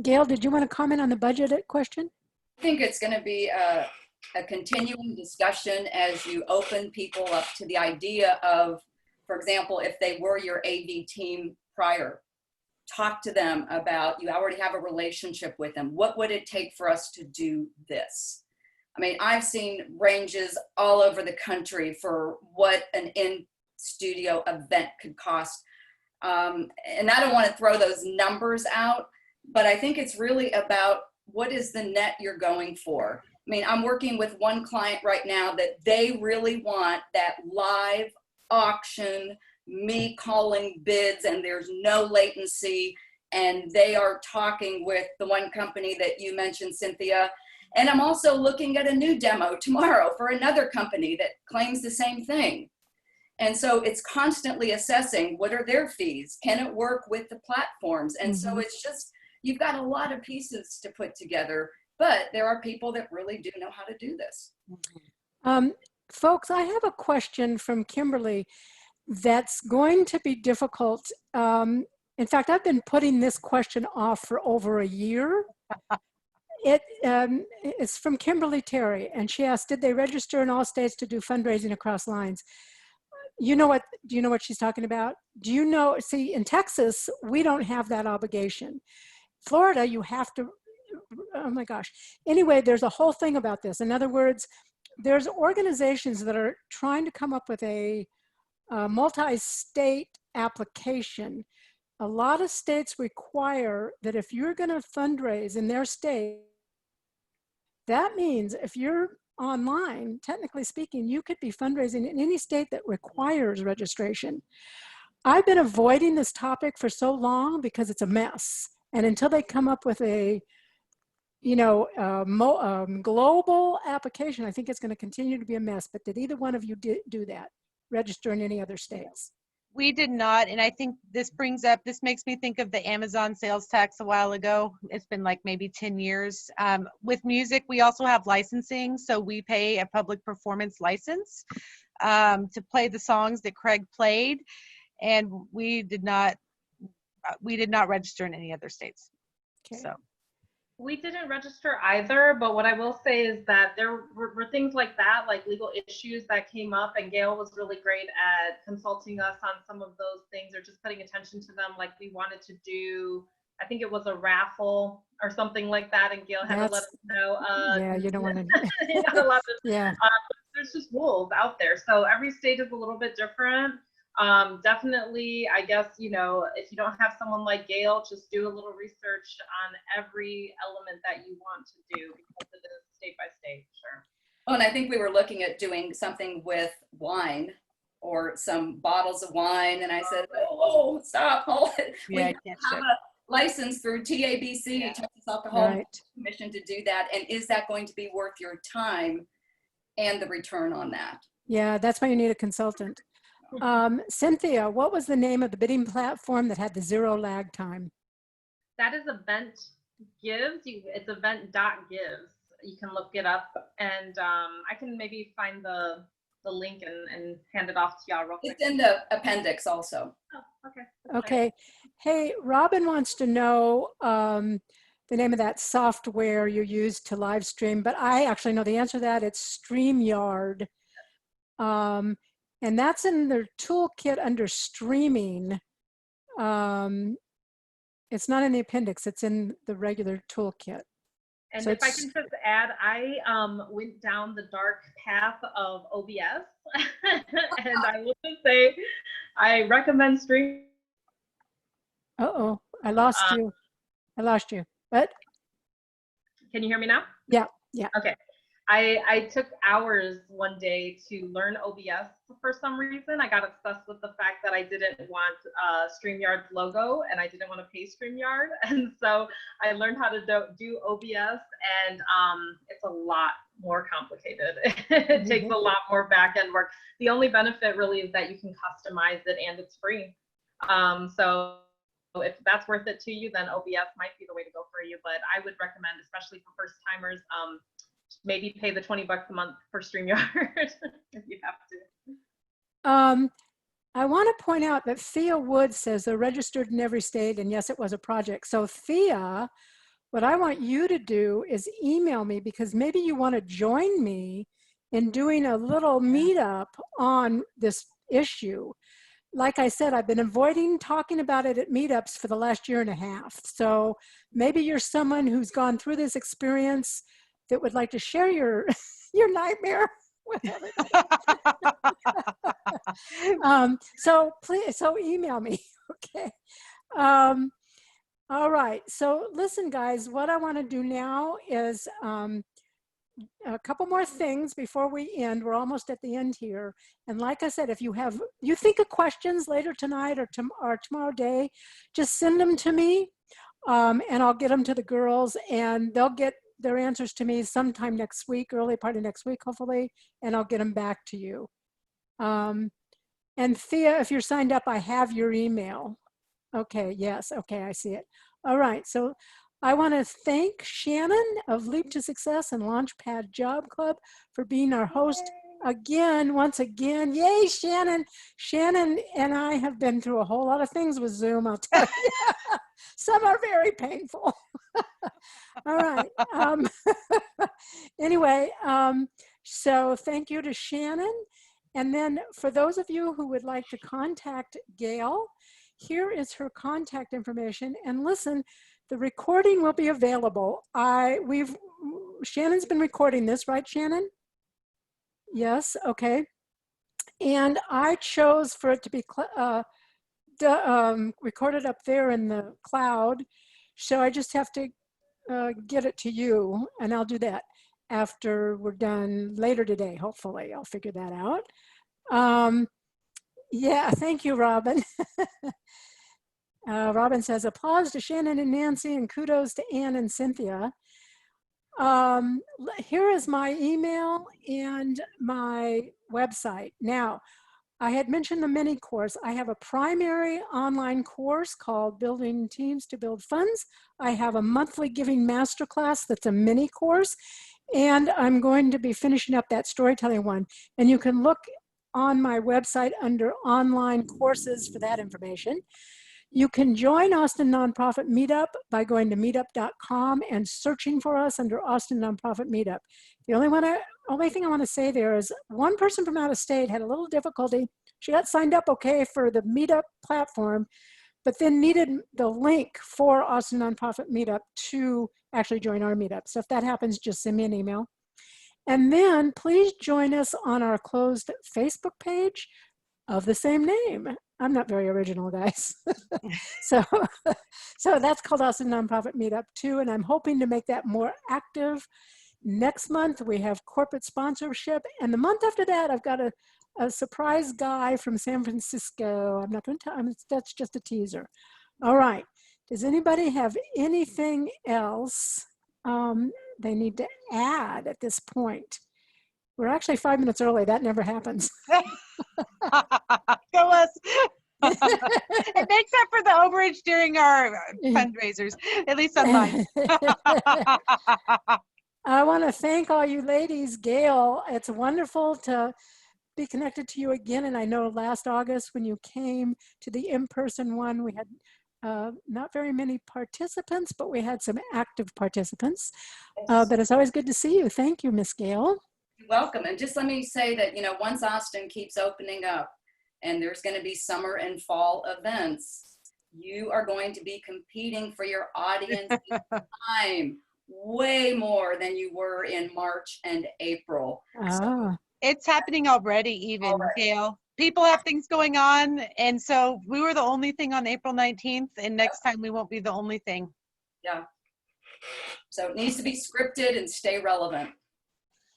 Gayle, did you want to comment on the budget question? I think it's going to be a continuing discussion as you open people up to the idea of, for example, if they were your AV team prior, talk to them about, you already have a relationship with them. What would it take for us to do this? I mean, I've seen ranges all over the country for what an in-studio event could cost. And I don't want to throw those numbers out, but I think it's really about what is the net you're going for. I mean, I'm working with one client right now that they really want that live auction, me calling bids, and there's no latency. And they are talking with the one company that you mentioned, Cynthia. And I'm also looking at a new demo tomorrow for another company that claims the same thing. And so it's constantly assessing, what are their fees? Can it work with the platforms? And so it's just, you've got a lot of pieces to put together, but there are people that really do know how to do this. Folks, I have a question from Kimberly that's going to be difficult. In fact, I've been putting this question off for over a year. It's from Kimberly Terry, and she asked, did they register in all states to do fundraising across lines? Do you know what she's talking about? Do you know, see, in Texas, we don't have that obligation. Florida, you have to, oh my gosh. Anyway, there's a whole thing about this. In other words, there's organizations that are trying to come up with a multi-state application. A lot of states require that if you're going to fundraise in their state, that means if you're online, technically speaking, you could be fundraising in any state that requires registration. I've been avoiding this topic for so long because it's a mess. And until they come up with a, global application, I think it's going to continue to be a mess. But did either one of you do that? Register in any other states? We did not, and I think this makes me think of the Amazon sales tax a while ago. It's been like maybe 10 years. With music, we also have licensing, so we pay a public performance license to play the songs that Craig played, and we did not register in any other states. Okay. So. We didn't register either, but what I will say is that there were things like that, like legal issues that came up, and Gayle was really great at consulting us on some of those things or just putting attention to them. Like we wanted to do, I think it was a raffle or something like that, and Gayle had to let us know. Yeah, you don't want to. You're not allowed to. Yeah. There's just rules out there, so every state is a little bit different. Definitely, I guess, if you don't have someone like Gayle, just do a little research on every element that you want to do because it is state by state, sure. Oh, and I think we were looking at doing something with wine or some bottles of wine. And I said, oh, stop, hold it. Yeah, We have a license through TABC, Texas Alcohol Commission, to do that. And is that going to be worth your time and the return on that? Yeah, that's why you need a consultant. Cynthia, what was the name of the bidding platform that had the 0 lag time? That is Event Gives. It's event.gives. You can look it up, and I can maybe find the link and hand it off to y'all real quick. It's in the appendix also. Oh, okay. Okay. Hey, Robin wants to know the name of that software you use to live stream, but I actually know the answer to that. It's StreamYard. And that's in the toolkit under streaming. It's not in the appendix, it's in the regular toolkit. And so if I can just add, I went down the dark path of OBS, and I will just say, I recommend stream. Uh-oh, I lost you. I lost you, but? Can you hear me now? Yeah. Okay. I took hours one day to learn OBS for some reason. I got obsessed with the fact that I didn't want StreamYard's logo and I didn't want to pay StreamYard. And so I learned how to do OBS, and it's a lot more complicated. It takes a lot more back-end work. The only benefit really is that you can customize it and it's free. So if that's worth it to you, then OBS might be the way to go for you. But I would recommend, especially for first timers, maybe pay the $20 a month for StreamYard if you have to. I want to point out that Thea Wood says they're registered in every state, and yes, it was a project. So Thea, what I want you to do is email me, because maybe you want to join me in doing a little meetup on this issue. Like I said, I've been avoiding talking about it at meetups for the last 1.5 years. So maybe you're someone who's gone through this experience that would like to share your nightmare with everybody. So please, email me, okay? All right, so listen guys, what I wanna do now is a couple more things before we end. We're almost at the end here. And like I said, if you think of questions later tonight or tomorrow day, just send them to me and I'll get them to the girls, and they'll get their answers to me sometime next week, early part of next week, hopefully, and I'll get them back to you. And Thea, if you're signed up, I have your email. Okay, yes, okay, I see it. All right, so I want to thank Shannon of Leap to Success and Launchpad Job Club for being our host once again. Yay, Shannon. Shannon and I have been through a whole lot of things with Zoom, I'll tell you. Some are very painful. All right. Anyway, so thank you to Shannon. And then for those of you who would like to contact Gayle, here is her contact information. And listen, the recording will be available. Shannon's been recording this, right, Shannon? Yes, okay. And I chose for it to be recorded up there in the cloud. So I just have to get it to you, and I'll do that after we're done later today. Hopefully I'll figure that out. Yeah, thank you, Robin. Robin says, applause to Shannon and Nancy and kudos to Ann and Cynthia. Here is my email and my website. Now, I had mentioned the mini course. I have a primary online course called Building Teams to Build Funds. I have a monthly giving masterclass that's a mini course. And I'm going to be finishing up that storytelling one. And you can look on my website under online courses for that information. You can join Austin Nonprofit Meetup by going to meetup.com and searching for us under Austin Nonprofit Meetup. The only thing I want to say there is one person from out of state had a little difficulty. She got signed up okay for the Meetup platform, but then needed the link for Austin Nonprofit Meetup to actually join our meetup. So if that happens, just send me an email. And then please join us on our closed Facebook page of the same name. I'm not very original, guys. so that's called Austin Nonprofit Meetup too, and I'm hoping to make that more active. Next month, we have corporate sponsorship, and the month after that, I've got a surprise guy from San Francisco. I'm not going to tell, that's just a teaser. All right, does anybody have anything else they need to add at this point? We're actually 5 minutes early. That never happens. Go us. It makes up for the overage during our fundraisers, at least on mine. I want to thank all you ladies. Gayle, it's wonderful to be connected to you again. And I know last August when you came to the in-person one, we had not very many participants, but we had some active participants. But it's always good to see you. Thank you, Miss Gayle. You're welcome. And just let me say that, once Austin keeps opening up and there's going to be summer and fall events, you are going to be competing for your audience time way more than you were in March and April. Ah. It's happening already, even, Gayle. People have things going on, and so we were the only thing on April 19th, and next time we won't be the only thing. Yeah. So it needs to be scripted and stay relevant.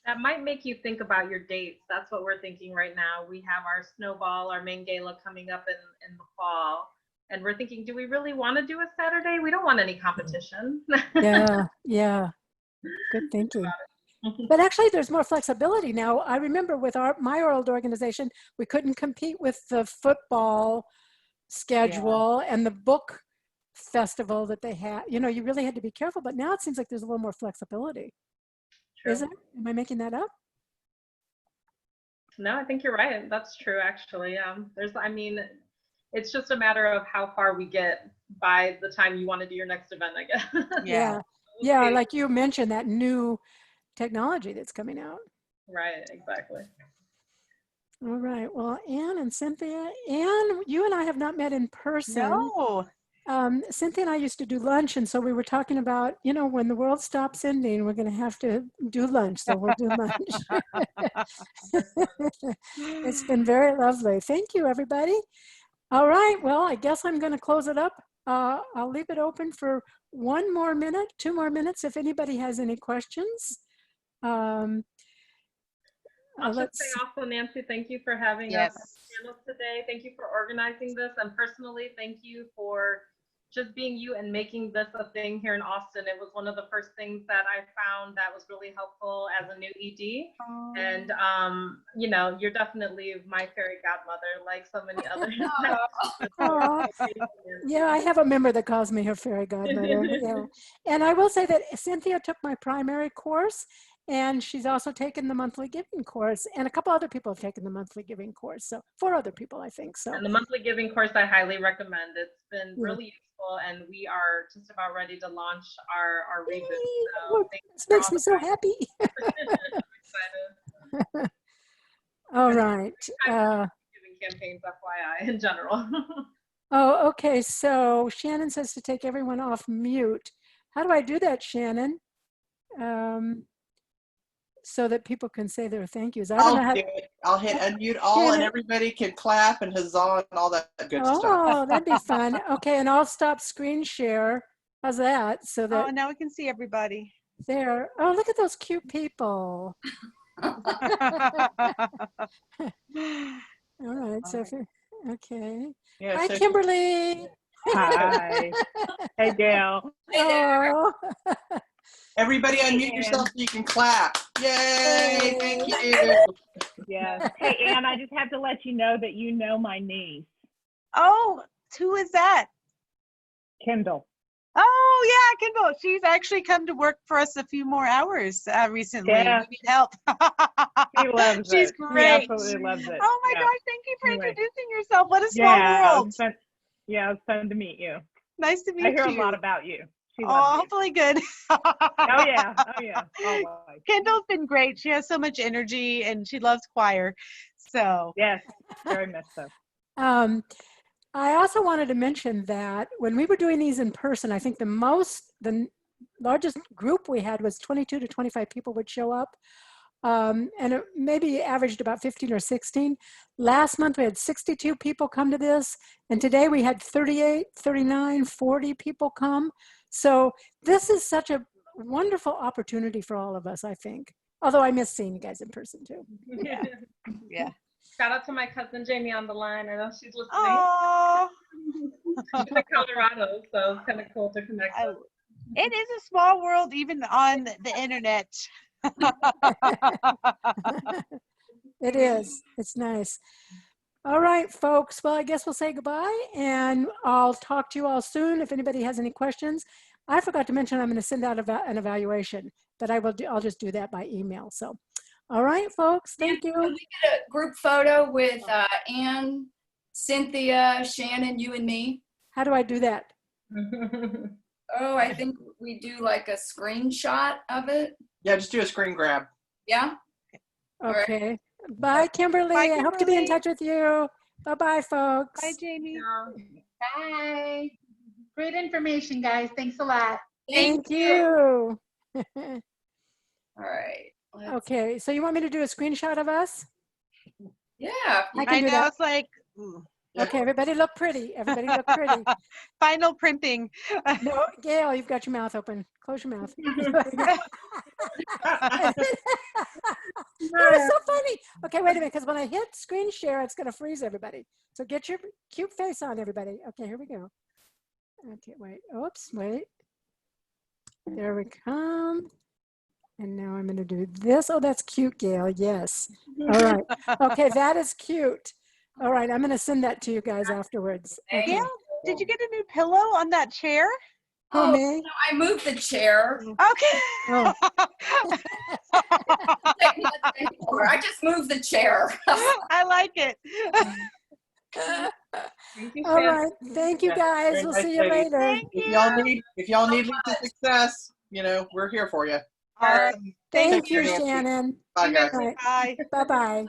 That might make you think about your dates. That's what we're thinking right now. We have our snowball, our main gala coming up in the fall. And we're thinking, do we really want to do a Saturday? We don't want any competition. Yeah. Good thinking. But actually, there's more flexibility now. I remember with my old organization, we couldn't compete with the football schedule and the book festival that they had. You really had to be careful. But now it seems like there's a little more flexibility. True. Is it? Am I making that up? No, I think you're right. That's true, actually. It's just a matter of how far we get by the time you want to do your next event, I guess. Yeah, like you mentioned, that new technology that's coming out. Right, exactly. All right. Well, Ann and Cynthia, Ann, you and I have not met in person. No. Cynthia and I used to do lunch, and so we were talking about, when the world stops ending, we're going to have to do lunch, so we'll do lunch. It's been very lovely. Thank you, everybody. All right, well, I guess I'm going to close it up. I'll leave it open for 1 more minute, 2 more minutes, if anybody has any questions. I'll just say also, Nancy, thank you for having us on the channel today. Thank you for organizing this. And personally, thank you for just being you and making this a thing here in Austin. It was one of the first things that I found that was really helpful as a new ED. And, you're definitely my fairy godmother, like so many others. Yeah, I have a member that calls me her fairy godmother. Yeah. And I will say that Cynthia took my primary course, and she's also taken the monthly giving course, and a couple other people have taken the monthly giving course. So 4 other people, I think. So. And the monthly giving course, I highly recommend. It's been really useful, and we are just about ready to launch our reboot. So this makes me so happy. All right. Giving campaigns, FYI, in general. Oh, okay. So Shannon says to take everyone off mute. How do I do that, Shannon? So that people can say their thank yous. I'll hit unmute all, and everybody can clap and huzzah and all that good stuff. Oh, that'd be fun. Okay, and I'll stop screen share. How's that? So that now we can see everybody. There. Oh, look at those cute people. All right. So Okay. Yeah, Hi, so Kimberly. Hi. Hey, Gayle. Hey there. Oh. everybody unmute Ann. yourself so you can clap. Yay! Thank you. Yes. Hey, Ann, I just have to let you know that you know my niece, Oh, who is that? Kendall. Oh, yeah, Kendall. She's actually come to work for us a few more hours recently. Yeah. We need help. She loves She's it. great. She absolutely loves it. Oh my Yeah. gosh, thank you for Anyway. introducing yourself. What a small Yeah, world. it was fun to meet you. Nice to meet I you. hear a lot about you. She Oh, loves you. hopefully good. Oh, yeah. Oh, yeah. Always. Kendall's been great. She has so much energy and she loves choir. So, Yes. Very much so. I also wanted to mention that when we were doing these in person, I think the largest group we had was 22 to 25 people would show up. And it maybe averaged about 15 or 16. Last month we had 62 people come to this, and today we had 38, 39, 40 people come. So this is such a wonderful opportunity for all of us, I think. Although I miss seeing you guys in person too. yeah. Yeah. Shout out to my cousin Jamie on the line. I know she's listening. Oh, She's in Colorado, so it's kind of cool to connect with. it is a small world even on the internet. It is. It's nice. All right, folks. Well, I guess we'll say goodbye, and I'll talk to you all soon. If anybody has any questions, I forgot to mention I'm going to send out an evaluation, but I'll just do that by email. So, all right, folks. Thank Can you. we get a group photo with Ann, Cynthia, Shannon, you and me? How do I do that? Oh, I think we do like a screenshot of it. Yeah, just do a screen grab. Yeah? All right. Okay. Bye, Kimberly. Bye, I hope to be in Kimberly. touch with you. Bye-bye, folks. Bye, Jamie. Bye. Great information, guys. Thanks a lot. Thank you. All right. Let's- Okay, so you want me to do a screenshot of us? Yeah. I I can do know, that. it's like Okay, everybody look pretty. Everybody look pretty. final printing. No, Gayle, you've got your mouth open. Close your mouth. That was so funny. Okay, wait a minute, because when I hit screen share, it's going to freeze everybody. So get your cute face on, everybody. Okay, here we go. Okay, wait. Oops, wait. There we come. And now I'm going to do this. Oh, that's cute, Gayle. Yes. All right. Okay, that is cute. All right, I'm going to send that to you guys afterwards. Okay. Gayle, did you get a new pillow on that chair? Oh, Oh, me? no, I moved the chair. Okay. Oh. I just moved the chair. I like it. Thank you, All Shannon. right. Thank you, guys. Very We'll nice see you lady. later. Thank If you. y'all need Lisa success, we're here for you. Awesome. Thank Take you, care, Nancy. Shannon. Bye, guys. All right. Bye. Bye-bye.